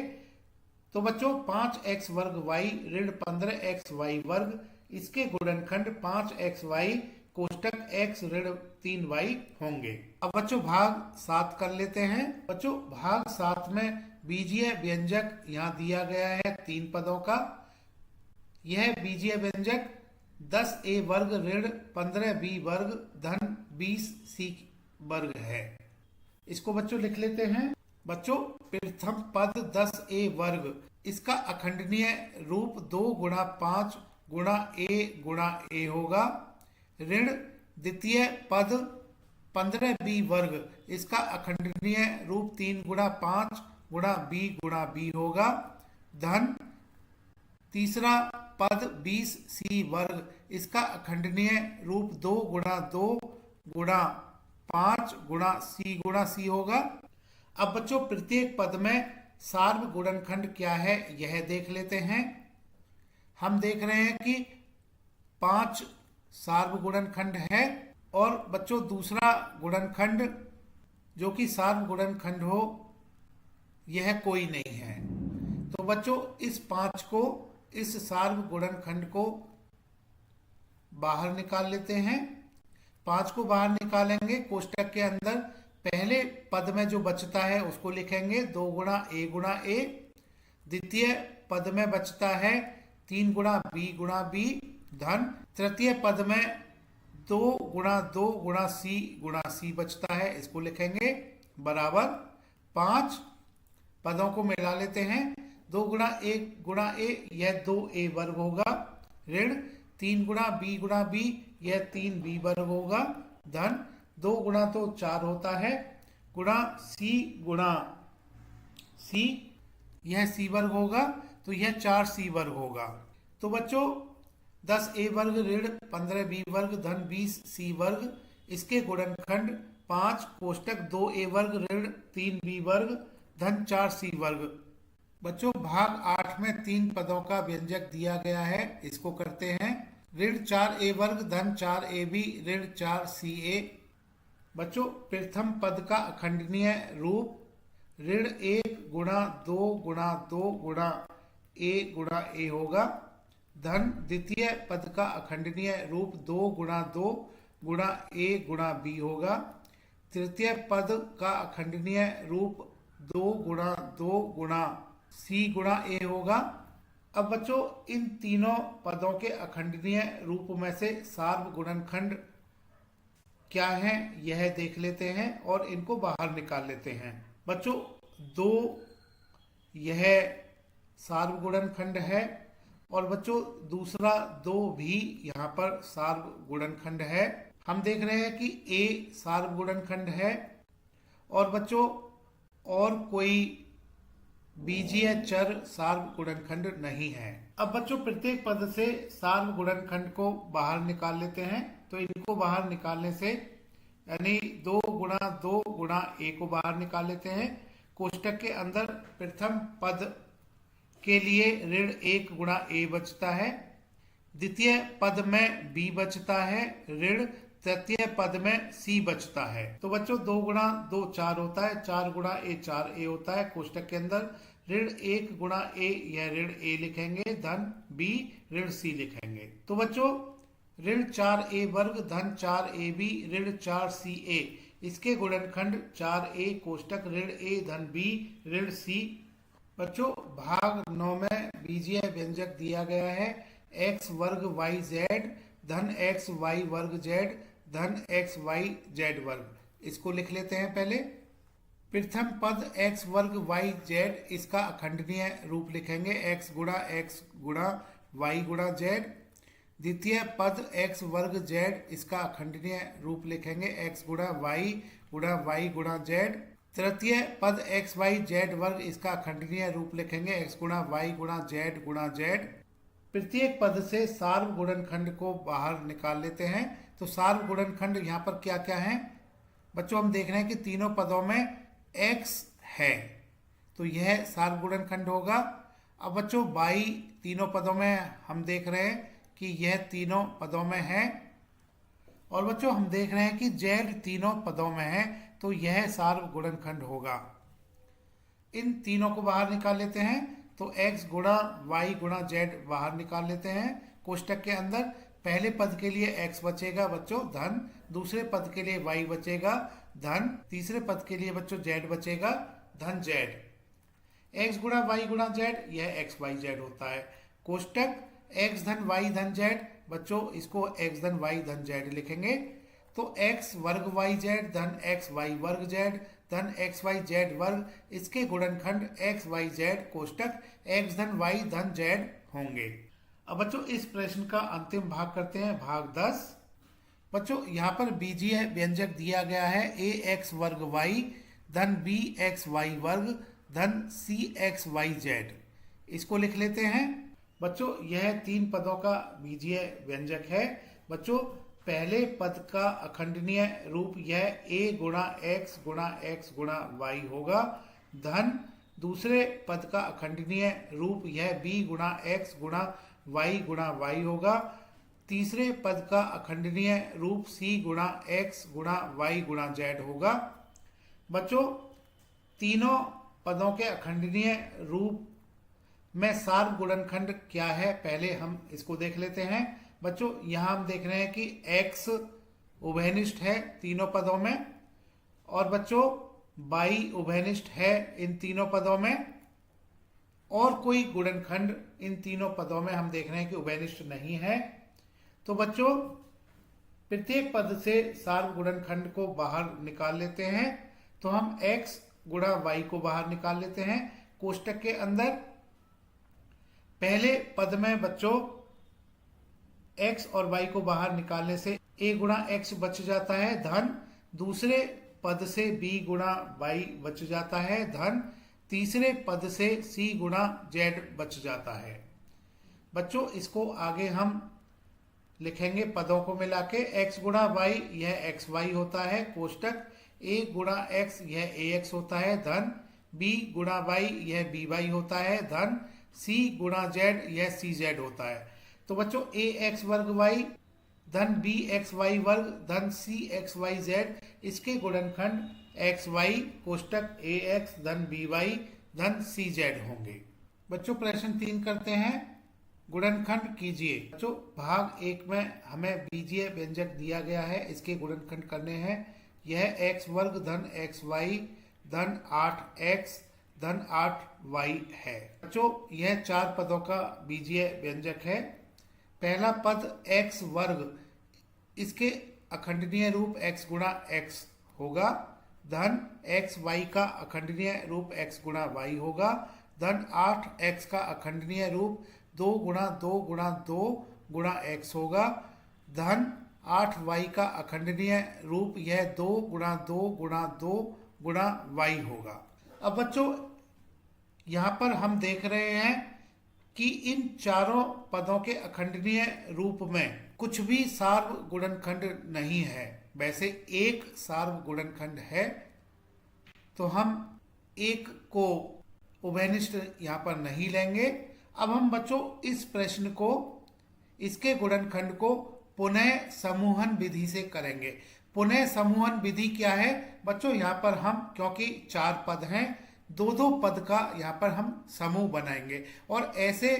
तो बच्चों 5x वर्ग y ऋण 15xy वर्ग, इसके गुणनखंड 5xy कोष्टक x ऋण 3y होंगे। अब बच्चों भाग 7 कर लेते हैं। बच्चों भाग 7 में बीजीय व्यंजक यहाँ दिया गया है 3 पदों का। यह बीजीय व्यंजक 10a वर्ग ऋण 15b वर्ग धन 20c वर्ग है। इसको बच्चों लिख लेते हैं। बच्चों प्रथम पद 10a वर्ग, इसका अखंडनीय रूप 2 गुणा 5 गुणा a होगा, ऋण द्वितीय पद 15b वर्ग, इसका अखंडनीय रूप 3 गुणा 5 गुणा b होगा, धन तीसरा पद 20c वर्ग, इसका अखंडनीय रूप 2 गुणा 2 गुणा 5 गुणा c होगा। अब बच्चों प्रत्येक पद में सार्व गुणनखंड क्या है यह देख लेते हैं। हम देख रहे हैं कि 5 सार्व गुणनखंड है और बच्चों दूसरा गुणनखंड जो कि सार्व गुणनखंड हो यह कोई नहीं है। तो बच्चों इस 5 को, इस सार्व गुणनखंड को बाहर निकाल लेते हैं। 5 को बाहर निकालेंगे। कोष्टक के अंदर पहले पद में जो बचता है उसको लिखेंगे 2 गुणा a। द्वितीय पद में बचता है 3 गुणा b धन तृतीय पद में 2 गुणा c बचता है, इसको लिखेंगे बराबर 5। पदों को मिला लेते हैं। 2 गुणा a यह 2a वर्ग होगा, ऋण 3 गुणा b यह 3b वर्ग होगा, धन 2 गुणा 2 4 होता है, गुणा c यह c वर्ग होगा, तो यह 4c वर्ग होगा। तो बच्चों 10a वर्ग ऋण 15b वर्ग धन 20c वर्ग, इसके गुणनखंड 5 कोष्टक 2a वर्ग ऋण 3b वर्ग धन 4c वर्ग। बच्चों भाग 8 में 3 पदों का व्यंजक दिया गया है, इसको करते हैं। ऋण 4a वर्ग धन 4ab ऋण 4ca। बच्चों प्रथम पद का अखंडनीय रूप ऋण 1 गुणा 2 गुणा a होगा, धन द्वितीय पद का अखंडनीय रूप 2 गुणा a b होगा। तृतीय पद का अखंडनीय रूप 2 गुणा c गुणा a होगा। अब बच्चों इन तीनों पदों के अखंडनीय रूप में से सार्व गुणनखंड क्या है यह देख लेते हैं और इनको बाहर निकाल लेते हैं। बच्चों, दो यह सार्वगुणनखंड है और बच्चों दूसरा दो भी यहाँ पर सार्वगुणनखंड है। हम देख रहे हैं कि ए सार्वगुणनखंड है और बच्चों और कोई बीजीय चर सार्वगुणनखंड नहीं है। अब बच्चों प्रत्येक पद से सार्वगुणनखंड को बाहर निकाल लेते हैं। तो इनको बाहर निकालने से यानी 2 गुणा 2 गुणा ए को बाहर निकाल लेते हैं। कोष्टक के अंदर प्रथम पद के लिए ऋण 1 गुणा ए बचता है, द्वितीय पद में बी बचता है, ऋण तृतीय पद में सी बचता है। तो बच्चों 2 गुणा 2 4 होता है, 4 गुणा ए 4 ए होता है। कोष्टक के अंदर ऋण 1 गुणा ए यह ऋण ए लिखेंगे, धन बी ऋण सी लिखेंगे। तो बच्चों ऋण 4 ए वर्ग धन 4 ए बी ऋण 4 सी ए, इसके गुणनखंड 4 ए कोष्टक ऋण ए धन बी ऋण सी। बच्चों भाग 9 में बीजीय व्यंजक दिया गया है एक्स वर्ग वाई जेड धन एक्स वाई वर्ग जेड धन एक्स वाई जेड वर्ग। इसको लिख लेते हैं पहले। प्रथम पद एक्स वर्ग वाई जेड, इसका अखंडनीय रूप लिखेंगे एक्स गुणा वाई गुणा जेड। द्वितीय पद एक्स वर्ग जेड, इसका अखंडनीय रूप लिखेंगे एक्स गुणा वाई गुणा जेड। तृतीय पद एक्स वाई जेड वर्ग, इसका अखंडनीय रूप लिखेंगे एक्स गुणा वाई गुणा जेड। प्रत्येक पद से सार्वगुणनखंड को बाहर निकाल लेते हैं। तो सार्वगुणनखंड यहाँ पर क्या क्या है बच्चों, हम देख रहे हैं कि तीनों पदों में x है, तो यह सार्वगुणनखंड होगा। अब बच्चों y तीनों पदों में हम देख रहे हैं कि यह तीनों पदों में है और बच्चों हम देख रहे हैं कि z तीनों पदों में है, तो यह सार्वगुणनखंड होगा। इन तीनों को बाहर निकाल लेते हैं। तो x गुणा वाई गुणा जेड बाहर निकाल लेते हैं। कोष्टक के अंदर पहले पद के लिए x बचेगा बच्चों धन, दूसरे पद के लिए y बचेगा धन, तीसरे पद के लिए बच्चों z बचेगा धन z। x गुणा वाई गुणा जेड यह x वाई जेड होता है। कोष्टक x धन वाई धन जेड, बच्चों इसको x धन वाई धन जेड लिखेंगे। तो x वर्ग वाई जेड धन x वाई वर्ग जेड धन एक्स वाई जेड वर्ग, इसके गुणनखंड एक्स वाई जेड कोष्टक एक्स धन वाई धन जेड होंगे। अब बच्चों इस प्रश्न का अंतिम भाग करते हैं, भाग 10। बच्चों यहाँ पर बीजीय व्यंजक दिया गया है ए एक्स वर्ग वाई धन बी एक्स वाई वर्ग धन सी एक्स वाई जेड। इसको लिख लेते हैं। बच्चों यह 3 पदों का बीजीय व्यंजक है। बच्चों पहले पद का अखंडनीय रूप यह a गुणा एक्स गुणा वाई होगा धन दूसरे पद का अखंडनीय रूप यह b गुणा एक्स गुणा वाई होगा। तीसरे पद का अखंडनीय रूप c गुणा एक्स गुणा वाई गुणा जेड होगा। बच्चों तीनों पदों के अखंडनीय रूप में सार्वगुणनखंड क्या है, पहले हम इसको देख लेते हैं। बच्चों यहाँ हम देख रहे हैं कि x उभयनिष्ठ है तीनों पदों में और बच्चों y उभयनिष्ठ है इन तीनों पदों में, और कोई गुणनखंड इन तीनों पदों में हम देख रहे हैं कि उभयनिष्ठ नहीं है। तो बच्चों प्रत्येक पद से सार्वगुणनखंड को बाहर निकाल लेते हैं। तो हम x गुणा y को बाहर निकाल लेते हैं। कोष्टक के अंदर पहले पद में बच्चों x और y को बाहर निकालने से a गुणा x बच जाता है धन, दूसरे पद से b गुणा y बच जाता है धन, तीसरे पद से c गुणा z बच जाता है। बच्चों इसको आगे हम लिखेंगे पदों को मिला के। x गुणा y यह एक्स वाई होता है कोष्टक, a गुणा x यह ax होता है धन, b गुणा y यह बी वाई होता है धन, c गुणा z यह सी जेड होता है। तो बच्चों a एक्स वर्ग y धन b एक्स वाई वर्ग धन c एक्स वाई जेड, इसके गुणनखंड एक्स वाई कोष्टक a एक्स धन b वाई धन c जेड होंगे। बच्चों प्रश्न 3 करते हैं, गुणनखंड कीजिए। बच्चों भाग 1 में हमें बीजीय व्यंजक दिया गया है, इसके गुणनखंड करने हैं। यह एक्स वर्ग धन एक्स वाई धन 8x धन 8y है। बच्चों यह 4 पदों का बीजीय व्यंजक है। पहला पद x वर्ग, इसके अखंडनीय रूप x गुणा x होगा, धन x y का अखंडनीय रूप x गुणा y होगा, धन 8x का अखंडनीय रूप 2 गुणा 2 गुणा 2 गुणा x होगा, धन 8y का अखंडनीय रूप यह 2 गुणा 2 गुणा 2 गुणा y होगा। अब बच्चों यहाँ पर हम देख रहे हैं कि इन चारों पदों के अखंडनीय रूप में कुछ भी सार्व गुणनखंड नहीं है। वैसे एक सार्व गुणनखंड है, तो हम एक को उभयनिष्ठ यहाँ पर नहीं लेंगे। अब हम बच्चों इस प्रश्न को, इसके गुणनखंड को पुनः समूहन विधि से करेंगे। पुनः समूहन विधि क्या है बच्चों? यहाँ पर हम, क्योंकि 4 पद हैं, 2-2 पद का यहाँ पर हम समूह बनाएंगे और ऐसे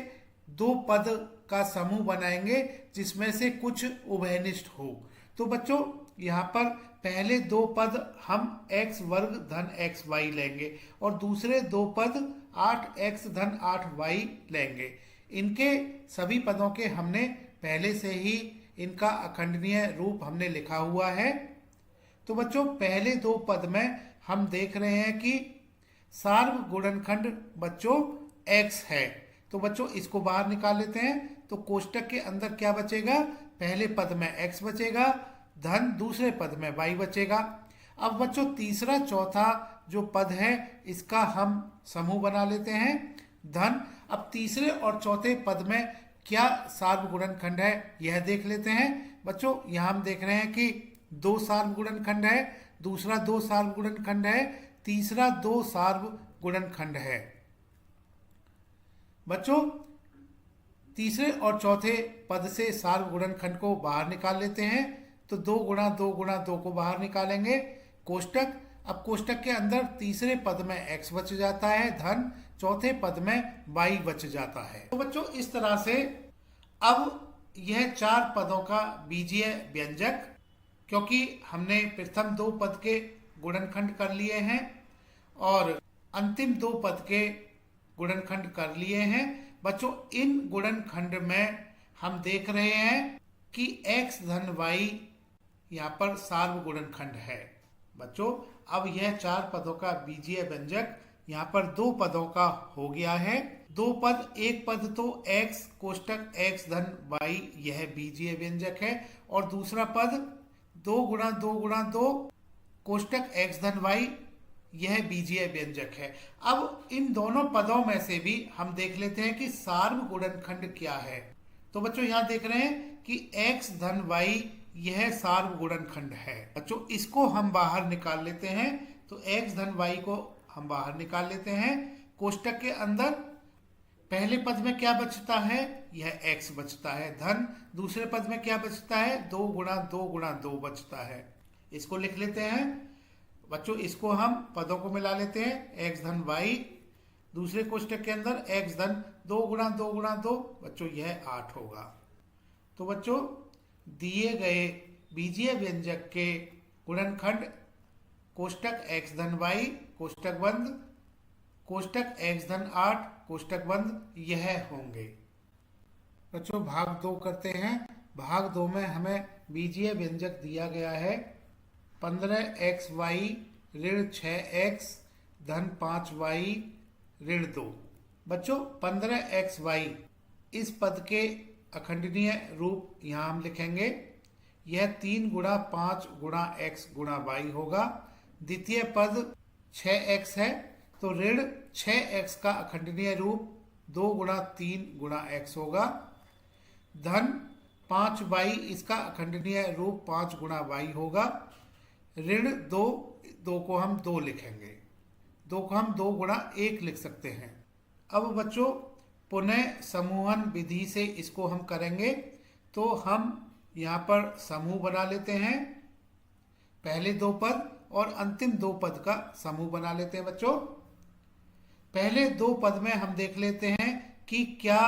2 पद का समूह बनाएंगे जिसमें से कुछ उभयनिष्ठ हो। तो बच्चों यहाँ पर पहले 2 पद हम x वर्ग धन xy लेंगे और दूसरे 2 पद 8x धन 8y लेंगे। इनके सभी पदों के हमने पहले से ही इनका अखंडनीय रूप हमने लिखा हुआ है। तो बच्चों पहले 2 पद में हम देख रहे हैं कि सार्व गुणनखंड बच्चों x है। तो बच्चों इसको बाहर निकाल लेते हैं। तो कोष्टक के अंदर क्या बचेगा? पहले पद में x बचेगा, धन दूसरे पद में y बचेगा। अब बच्चों तीसरा चौथा जो पद है इसका हम समूह बना लेते हैं, धन। अब तीसरे और चौथे पद में क्या सार्व गुणनखंड है यह देख लेते हैं। बच्चों यहाँ हम देख रहे हैं कि 2 सार्व गुणनखंड है, दूसरा 2 सार्व गुणनखंड है, तीसरा 2 सार्व गुणनखंड है। बच्चों तीसरे और चौथे पद से सार्व गुणनखंड को बाहर निकाल लेते हैं। तो 2 गुणा 2 गुणा 2 को बाहर निकालेंगे, कोष्टक। अब कोष्टक के अंदर तीसरे पद में x बच जाता है, धन चौथे पद में y बच जाता है। तो बच्चों इस तरह से अब यह 4 पदों का बीजीय व्यंजक, क्योंकि हमने प्रथम 2 पद के गुणनखंड कर लिए हैं और अंतिम 2 पद के गुणनखंड कर लिए हैं। बच्चों इन गुणनखंड में हम देख रहे हैं कि x धन y यहाँ पर सार्व गुणनखंड है। बच्चों अब यह 4 पदों का बीजीय व्यंजक यहाँ पर 2 पदों का हो गया है। 2 पद, एक पद तो x कोष्टक x धन y यह बीजीय व्यंजक है और दूसरा पद 2 गुणा 2 गुणा 2 कोष्टक x धन y यह बीजीय व्यंजक है। अब इन दोनों पदों में से भी हम देख लेते हैं कि सार्व गुणनखंड क्या है। तो बच्चों यहाँ देख रहे हैं कि x धन y यह सार्व गुणनखंड है। बच्चों इसको हम बाहर निकाल लेते हैं। तो x धन y को हम बाहर निकाल लेते हैं। कोष्टक के अंदर पहले पद में क्या बचता है? यह x बचता है, धन दूसरे पद में क्या बचता है? 2 गुणा 2 गुणा 2 बचता है। इसको लिख लेते हैं। बच्चों इसको हम पदों को मिला लेते हैं। x धन y दूसरे कोष्टक के अंदर x धन 2 गुणा 2 गुणा 2, बच्चों यह 8 होगा। तो बच्चों दिए गए बीजीय व्यंजक के गुणनखंड कोष्टक x धन y कोष्टक बंद, कोष्टक x धन 8 कोष्टक बंद यह होंगे। बच्चों भाग 2 करते हैं। भाग 2 में हमें बीजीय व्यंजक दिया गया है 15xy ऋण 6x धन 5y ऋण 2। बच्चों 15xy इस पद के अखंडनीय रूप यहाँ हम लिखेंगे। यह 3 गुणा 5 गुणा x गुणा y होगा। द्वितीय पद 6x है, तो ऋण 6x का अखंडनीय रूप 2 गुणा 3 गुणा x होगा, धन 5y इसका अखंडनीय रूप 5 गुणा y होगा, ऋण 2 को हम 2 लिखेंगे, 2 को हम 2 गुणा 1 लिख सकते हैं। अब बच्चों पुनः समूहन विधि से इसको हम करेंगे। तो हम यहाँ पर समूह बना लेते हैं, पहले 2 पद और अंतिम 2 पद का समूह बना लेते हैं। बच्चों पहले 2 पद में हम देख लेते हैं कि क्या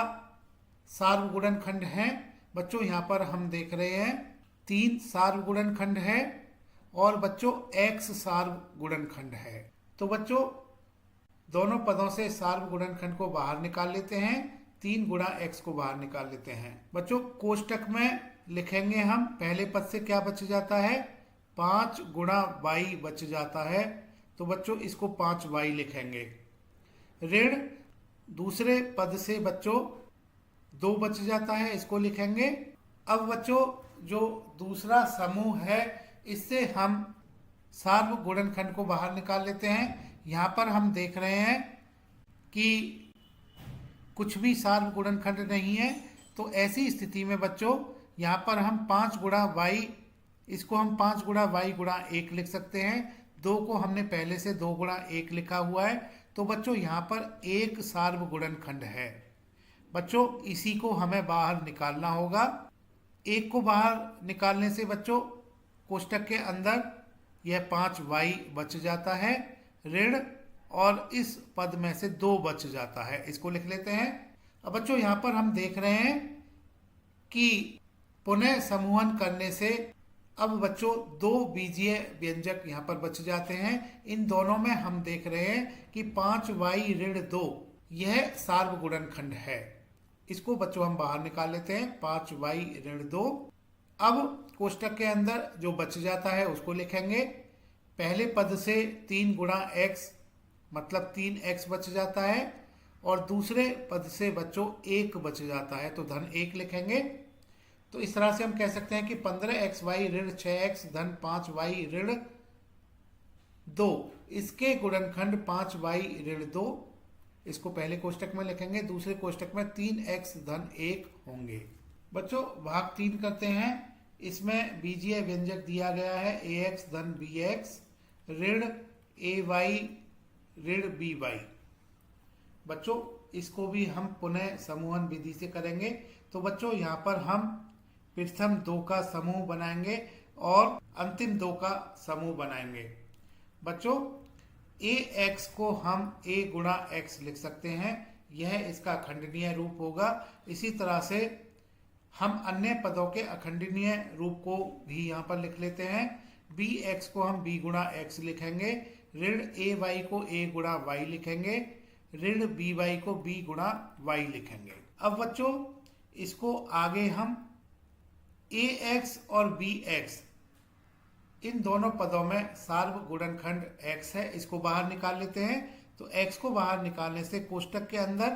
सार्व गुणनखंड हैं। बच्चों यहाँ पर हम देख रहे हैं 3 सार्व गुणनखंड है और बच्चों x सार्व गुणनखंड है। तो बच्चों दोनों पदों से सार्व गुणनखंड को बाहर निकाल लेते हैं। 3 गुणा x को बाहर निकाल लेते हैं। बच्चों कोष्टक में लिखेंगे हम, पहले पद से क्या बच जाता है, 5 गुणा वाई बच जाता है। तो बच्चों इसको 5y लिखेंगे। ऋण दूसरे पद से बच्चों 2 बच जाता है, इसको लिखेंगे। अब बच्चों जो दूसरा समूह है इससे हम सार्व गुणनखंड को बाहर निकाल लेते हैं। यहाँ पर हम देख रहे हैं कि कुछ भी सार्व गुणनखंड नहीं है, तो ऐसी स्थिति में बच्चों यहाँ पर हम 5 गुणा वाई, इसको हम 5 गुणा वाई गुणा 1 लिख सकते हैं। 2 को हमने पहले से 2 गुणा 1 लिखा हुआ है, तो बच्चों यहाँ पर एक सार्व गुणनखंड है। बच्चों इसी को हमें बाहर निकालना होगा। 1 को बाहर निकालने से बच्चों कोष्टक के अंदर यह 5y बच जाता है ऋण, और इस पद में से 2 बच जाता है, इसको लिख लेते हैं। अब बच्चों यहाँ पर हम देख रहे हैं कि पुनः समूहन करने से अब बच्चों 2 बीजीय व्यंजक यहाँ पर बच जाते हैं। इन दोनों में हम देख रहे हैं कि 5y ऋण 2 यह सार्व गुणनखंड है। इसको बच्चों हम बाहर निकाल लेते हैं, 5y ऋण 2। अब कोष्टक के अंदर जो बच जाता है उसको लिखेंगे। पहले पद से 3 गुणा x मतलब 3x बच जाता है, और दूसरे पद से बच्चों 1 बच जाता है, तो धन 1 लिखेंगे। तो इस तरह से हम कह सकते हैं कि 15xy ऋण 6x धन 5y ऋण 2, इसके गुणनखंड 5y ऋण 2, इसको पहले कोष्टक में लिखेंगे, दूसरे कोष्टक में 3x धन 1 होंगे। बच्चों भाग 3 करते हैं। इसमें बीजीय व्यंजक दिया गया है ax धन bx ऋण ay ऋण by। बच्चों इसको भी हम पुनः समूहन विधि से करेंगे। तो बच्चों यहाँ पर हम प्रथम 2 का समूह बनाएंगे और अंतिम 2 का समूह बनाएंगे। बच्चों ax को हम a गुणा x लिख सकते हैं, यह इसका अखंडनीय रूप होगा। इसी तरह से हम अन्य पदों के अखंडनीय रूप को भी यहाँ पर लिख लेते हैं। bx को हम b गुणा x लिखेंगे, ऋण ay को a गुणा y लिखेंगे, ऋण by को b गुणा y लिखेंगे। अब बच्चों इसको आगे हम ax और bx इन दोनों पदों में सार्व गुणनखंड x है, इसको बाहर निकाल लेते हैं। तो x को बाहर निकालने से कोष्टक के अंदर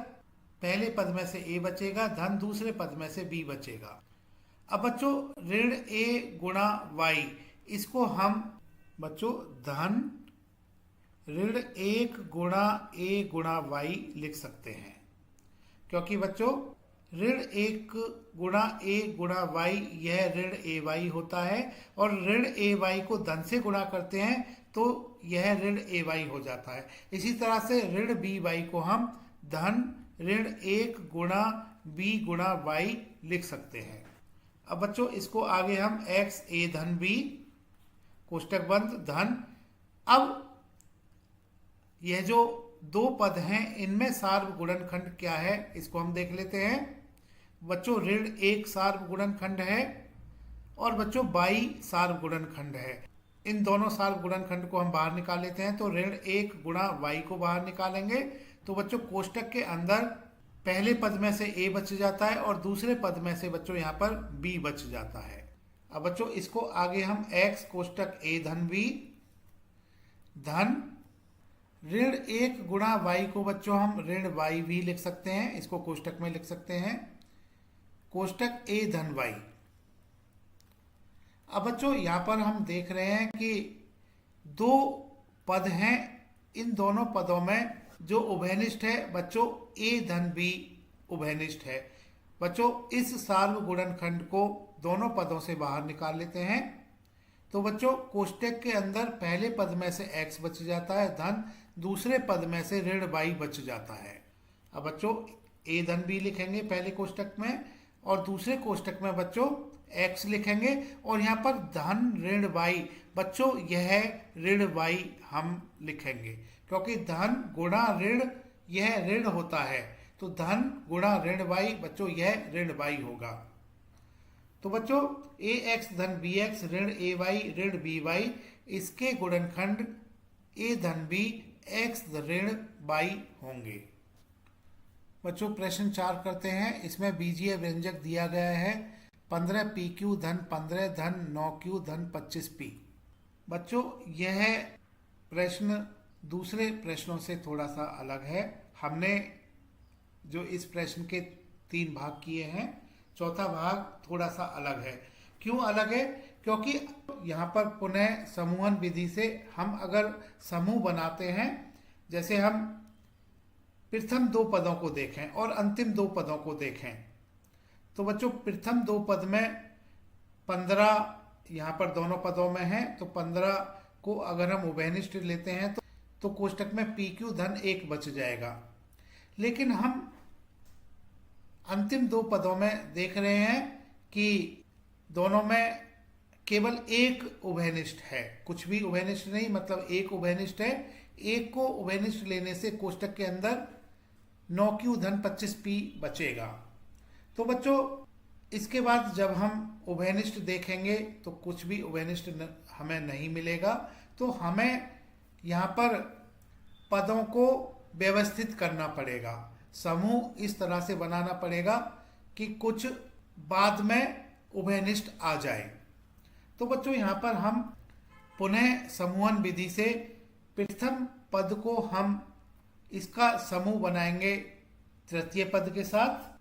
पहले पद में से a बचेगा धन दूसरे पद में से b बचेगा। अब बच्चों ऋण a गुणा y, इसको हम बच्चों धन ऋण 1 गुणा a गुणा y लिख सकते हैं, क्योंकि बच्चों ऋण 1 गुणा a गुणा y यह ऋण ay होता है, और ऋण ay को धन से गुणा करते हैं तो यह ऋण ay हो जाता है। इसी तरह से ऋण by को हम धन ऋण 1 गुणा b गुणा y लिख सकते हैं। अब बच्चों इसको आगे हम x a धन b कोष्टक बंद धन। अब यह जो 2 पद हैं इनमें सार्व गुणनखंड क्या है इसको हम देख लेते हैं। बच्चों ऋण 1 सार्व गुणनखंड है और बच्चों y सार्व गुणनखंड है। इन दोनों सार्व गुणनखंड को हम बाहर निकाल लेते हैं। तो ऋण 1 गुणा y को बाहर निकालेंगे तो बच्चों कोष्टक के अंदर पहले पद में से a बच जाता है और दूसरे पद में से बच्चों यहाँ पर b बच जाता है। अब बच्चों इसको आगे हम x कोष्टक a धन b धन ऋण 1 गुणा y को बच्चों हम ऋण y भी लिख सकते हैं, इसको कोष्टक में लिख सकते हैं, कोष्टक a धन y। अब बच्चों यहाँ पर हम देख रहे हैं कि 2 पद हैं, इन दोनों पदों में जो उभयनिष्ठ है बच्चों a धन b उभयनिष्ठ है। बच्चों इस सार्व गुणनखंड को दोनों पदों से बाहर निकाल लेते हैं। तो बच्चों कोष्टक के अंदर पहले पद में से x बच जाता है धन दूसरे पद में से ऋण y बच जाता है। अब बच्चों a धन b लिखेंगे पहले कोष्टक में और दूसरे कोष्टक में बच्चों x लिखेंगे, और यहाँ पर धन ऋण y बच्चों यह ऋण y हम लिखेंगे, क्योंकि धन गुणा ऋण यह ऋण होता है, तो धन गुणा ऋण y बच्चों यह ऋण y होगा। तो बच्चों ax धन bx ऋण ay ऋण by, इसके गुणनखंड a धन b x ऋण y होंगे। बच्चों प्रश्न 4 करते हैं। इसमें बीजीय व्यंजक दिया गया है 15 PQ धन 15 धन 9Q धन 25P। बच्चों यह प्रश्न दूसरे प्रश्नों से थोड़ा सा अलग है। हमने जो इस प्रश्न के 3 भाग किए हैं, चौथा भाग थोड़ा सा अलग है। क्यों अलग है? क्योंकि यहाँ पर पुनः समूहन विधि से हम अगर समूह बनाते हैं, जैसे हम प्रथम 2 पदों को देखें और अंतिम 2 पदों को देखें, तो बच्चों प्रथम 2 पद में 15 यहाँ पर दोनों पदों में है, तो 15 को अगर हम उभयनिष्ठ लेते हैं तो कोष्टक में PQ धन 1 बच जाएगा। लेकिन हम अंतिम 2 पदों में देख रहे हैं कि दोनों में केवल एक उभयनिष्ठ है, कुछ भी उभयनिष्ठ नहीं, मतलब एक उभयनिष्ठ है। एक को उभयनिष्ठ लेने से कोष्टक के अंदर 9Q धन 25P बचेगा। तो बच्चों इसके बाद जब हम उभयनिष्ठ देखेंगे तो कुछ भी उभयनिष्ठ हमें नहीं मिलेगा। तो हमें यहाँ पर पदों को व्यवस्थित करना पड़ेगा, समूह इस तरह से बनाना पड़ेगा कि कुछ बाद में उभयनिष्ठ आ जाए। तो बच्चों यहाँ पर हम पुनः समूहन विधि से प्रथम पद को हम इसका समूह बनाएंगे तृतीय पद के साथ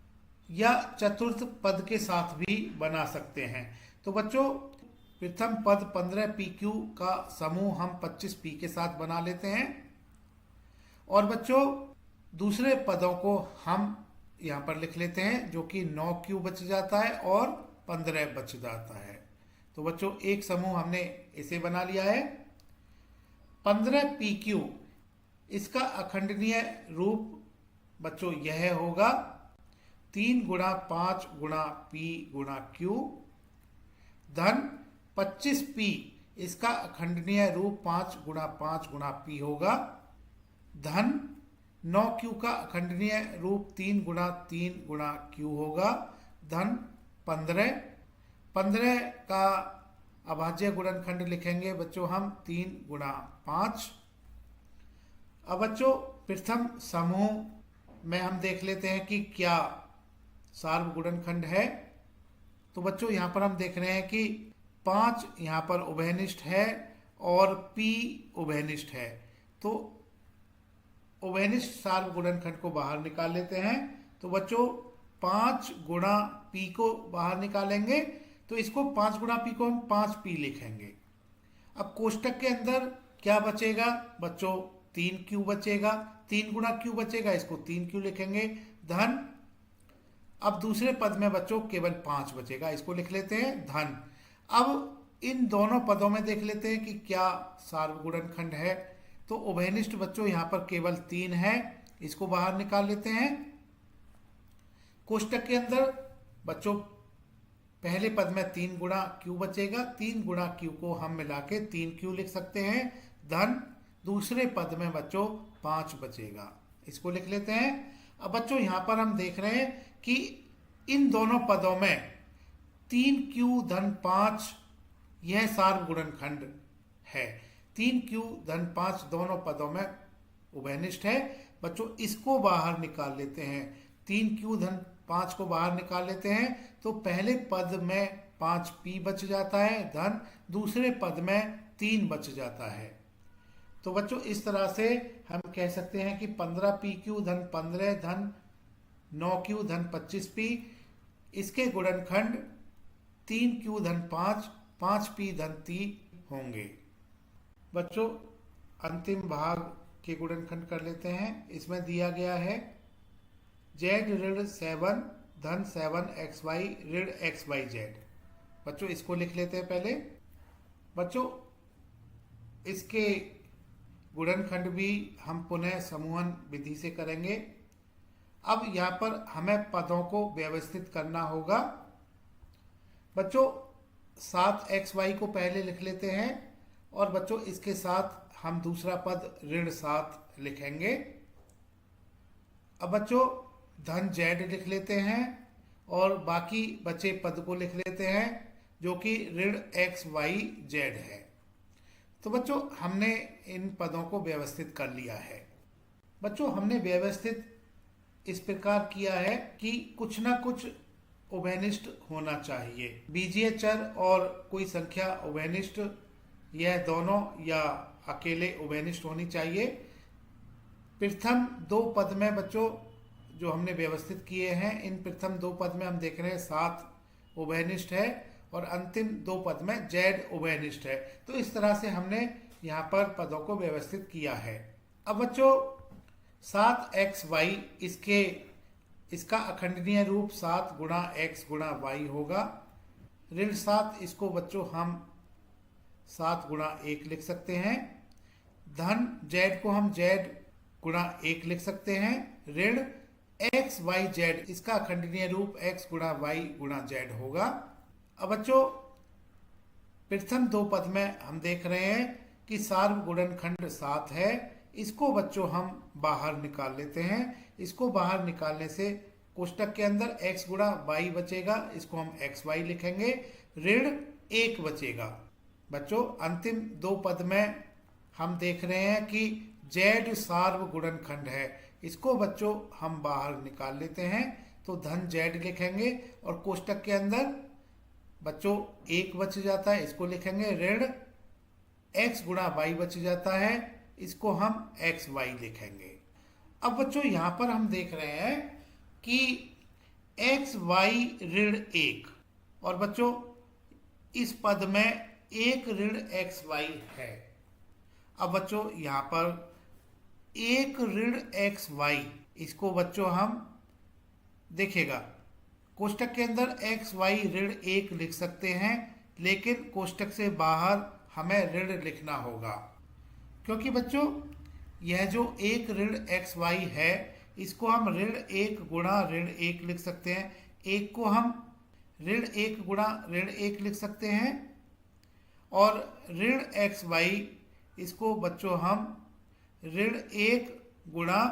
या चतुर्थ पद के साथ भी बना सकते हैं। तो बच्चों प्रथम पद 15PQ का समूह हम 25P के साथ बना लेते हैं, और बच्चों दूसरे पदों को हम यहाँ पर लिख लेते हैं, जो कि 9Q बच जाता है और 15 बच जाता है। तो बच्चों एक समूह हमने इसे बना लिया है। 15PQ इसका अखंडनीय रूप बच्चों यह होगा 3 गुणा 5 गुणा P गुणा Q धन 25P इसका अखंडनीय रूप 5 गुणा 5 गुणा P होगा धन 9Q का अखंडनीय रूप 3 गुणा 3 गुणा Q होगा धन 15 का अभाज्य गुणनखंड लिखेंगे बच्चों हम 3 गुणा 5। अब बच्चों प्रथम समूह में हम देख लेते हैं कि क्या सार्व गुणनखंड है। तो बच्चों यहाँ पर हम देख रहे हैं कि 5 यहाँ पर उभयनिष्ठ है और P उभयनिष्ठ है। तो उभयनिष्ठ सार्व गुणनखंड को बाहर निकाल लेते हैं। तो बच्चों 5 गुणा P को बाहर निकालेंगे, तो इसको 5 गुणा P को हम 5P लिखेंगे। अब कोष्टक के अंदर क्या बचेगा बच्चों? 3Q बचेगा। 3 गुणा Q बचेगा, इसको 3Q लिखेंगे धन। अब दूसरे पद में बच्चों केवल 5 बचेगा, इसको लिख लेते हैं धन। अब इन दोनों पदों में देख लेते हैं कि क्या सार्वगुणनखंड है। तो उभयनिष्ठ बच्चों यहाँ पर केवल 3 है, इसको बाहर निकाल लेते हैं। कोष्टक के अंदर बच्चों पहले पद में 3 गुणा Q बचेगा, 3 गुणा Q को हम मिला के 3Q लिख सकते हैं धन। दूसरे पद में बच्चों 5 बचेगा, इसको लिख लेते हैं। अब बच्चों यहाँ पर हम देख रहे हैं कि इन दोनों पदों में 3Q धन 5 यह सार्वगुणनखंड है। 3Q धन 5 दोनों पदों में उभयनिष्ठ है। बच्चों इसको बाहर निकाल लेते हैं। 3Q धन 5 को बाहर निकाल लेते हैं तो पहले पद में 5P बच जाता है धन, दूसरे पद में 3 बच जाता है। तो बच्चों इस तरह से हम कह सकते हैं कि 15PQ धन 15 धन 9Q धन 25P इसके गुणनखंड 3Q धन 5 5P धन 3 होंगे। बच्चों अंतिम भाग के गुणनखंड कर लेते हैं। इसमें दिया गया है Z ऋण 7 धन 7XY ऋण XYZ। बच्चों इसको लिख लेते हैं पहले। बच्चों इसके गुणनखंड भी हम पुनः समूहन विधि से करेंगे। अब यहाँ पर हमें पदों को व्यवस्थित करना होगा। बच्चों 7XY को पहले लिख लेते हैं और बच्चों इसके साथ हम दूसरा पद ऋण 7 लिखेंगे। अब बच्चों धन Z लिख लेते हैं और बाकी बचे पद को लिख लेते हैं जो कि ऋण XYZ है। तो बच्चों हमने इन पदों को व्यवस्थित कर लिया है। बच्चों हमने व्यवस्थित इस प्रकार किया है कि कुछ ना कुछ उभयनिष्ठ होना चाहिए। बीजीय चर और कोई संख्या उभयनिष्ठ, यह दोनों या अकेले उभयनिष्ठ होनी चाहिए। प्रथम दो पद में बच्चों जो हमने व्यवस्थित किए हैं, इन प्रथम दो पद में हम देख रहे हैं 7 उभयनिष्ठ है और अंतिम दो पद में जेड उभयनिष्ठ है। तो इस तरह से हमने यहाँ पर पदों को व्यवस्थित किया है। अब बच्चों 7xy इसका अखंडनीय रूप 7 गुणा x गुणा y होगा। ऋण 7 इसको बच्चों हम 7 गुणा 1 लिख सकते हैं। धन z को हम z गुणा 1 लिख सकते हैं। ऋण x y z इसका अखंडनीय रूप x गुणा y गुणा z होगा। अब बच्चों प्रथम दो पद में हम देख रहे हैं कि सार्व गुणनखंड 7 है। इसको बच्चों हम बाहर निकाल लेते हैं। इसको बाहर निकालने से कोष्टक के अंदर x गुणा y बचेगा, इसको हम xy लिखेंगे। ऋण 1 बचेगा। बच्चों अंतिम दो पद में हम देख रहे हैं कि z सार्व गुणनखंड है। इसको बच्चों हम बाहर निकाल लेते हैं, तो धन z लिखेंगे और कोष्टक के अंदर बच्चों 1 बच जाता है, इसको लिखेंगे। ऋण x गुणा y बच जाता है, इसको हम xy लिखेंगे। अब बच्चों यहाँ पर हम देख रहे हैं कि xy ऋण 1 और बच्चों इस पद में 1 ऋण xy है। अब बच्चों यहाँ पर 1 ऋण xy, इसको बच्चों हम देखिएगा कोष्टक के अंदर xy ऋण 1 लिख सकते हैं, लेकिन कोष्टक से बाहर हमें ऋण लिखना होगा, क्योंकि बच्चों यह जो 1 ऋण xy है इसको हम ऋण 1 गुणा ऋण 1 लिख सकते हैं। 1 को हम ऋण 1 गुणा ऋण 1 लिख सकते हैं और ऋण xy इसको बच्चों हम ऋण 1 गुणा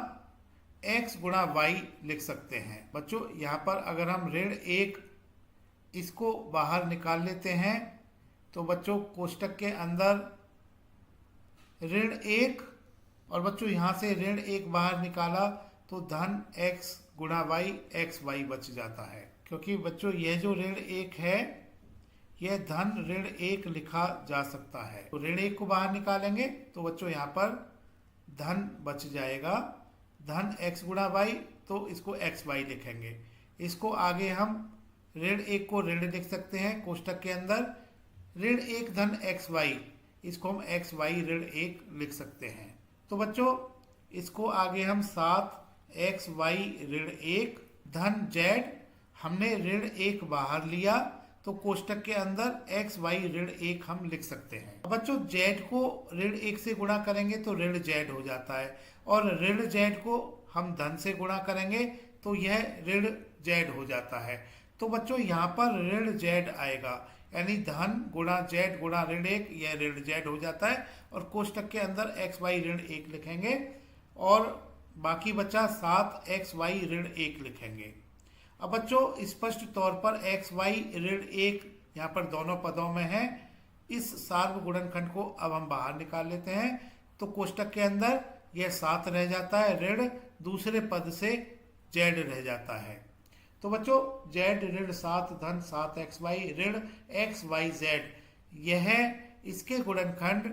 x गुणा y लिख सकते हैं। बच्चों यहाँ पर अगर हम ऋण 1 इसको बाहर निकाल लेते हैं तो बच्चों कोष्टक के अंदर ऋण 1 और बच्चों यहाँ से ऋण 1 बाहर निकाला तो धन x गुणा y xy बच जाता है, क्योंकि बच्चों यह जो ऋण 1 है यह धन ऋण 1 लिखा जा सकता है। तो ऋण 1 को बाहर निकालेंगे तो बच्चों यहाँ पर धन बच जाएगा, धन x गुणा y, तो इसको xy लिखेंगे। इसको आगे हम ऋण 1 को ऋण लिख सकते हैं कोष्टक के अंदर। ऋण 1 धन xy, इसको हम xy ऋण 1 लिख सकते हैं। तो बच्चों इसको आगे हम 7xy ऋण 1 धन z, हमने ऋण 1 बाहर लिया तो कोष्टक के अंदर xy ऋण 1 हम लिख सकते हैं। बच्चों z को ऋण 1 से गुणा करेंगे तो ऋण z हो जाता है और ऋण z को हम धन से गुणा करेंगे तो यह ऋण z हो जाता है। तो बच्चों यहाँ पर ऋण z आएगा, यानी धन गुणा z गुणा ऋण 1, यह ऋण z हो जाता है और कोष्टक के अंदर xy ऋण 1 लिखेंगे और बाकी बचा 7xy ऋण 1 लिखेंगे। अब बच्चों स्पष्ट तौर पर xy ऋण 1 यहाँ पर दोनों पदों में है। इस सार्व गुणनखंड को अब हम बाहर निकाल लेते हैं तो कोष्टक के अंदर यह 7 रह जाता है, ऋण दूसरे पद से z रह जाता है। तो बच्चों z ऋण 7 धन 7xy ऋण xyz, यह इसके गुणनखंड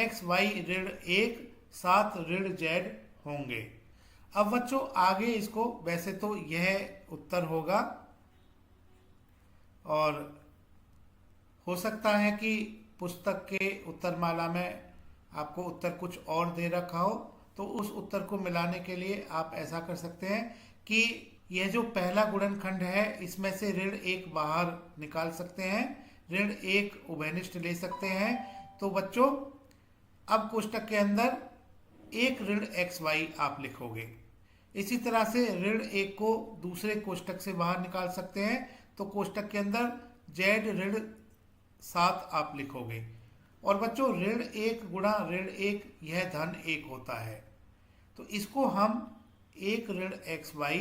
xy ऋण 1 7 ऋण z होंगे। अब बच्चों आगे इसको, वैसे तो यह उत्तर होगा और हो सकता है कि पुस्तक के उत्तरमाला में आपको उत्तर कुछ और दे रखा हो, तो उस उत्तर को मिलाने के लिए आप ऐसा कर सकते हैं कि यह जो पहला गुणनखंड है इसमें से ऋण 1 बाहर निकाल सकते हैं, ऋण 1 उभयनिष्ठ ले सकते हैं। तो बच्चों अब कोष्टक के अंदर 1 ऋण xy आप लिखोगे। इसी तरह से ऋण 1 को दूसरे कोष्टक से बाहर निकाल सकते हैं, तो कोष्टक के अंदर z ऋण 7 आप लिखोगे और बच्चों ऋण 1 गुणा ऋण 1 यह धन 1 होता है, तो इसको हम 1 ऋण xy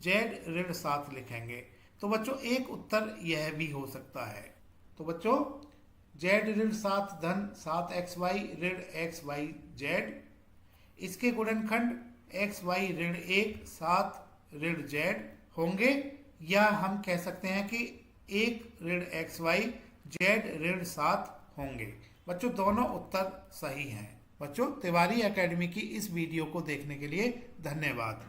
z ऋण 7 लिखेंगे। तो बच्चों एक उत्तर यह भी हो सकता है। तो बच्चों z ऋण 7 धन 7xy ऋण xyz, इसके गुणनखंड xy ऋण 1 7 ऋण z होंगे, या हम कह सकते हैं कि 1-XY Z-7 होंगे। बच्चों दोनों उत्तर सही हैं। बच्चों तिवारी एकेडमी की इस वीडियो को देखने के लिए धन्यवाद।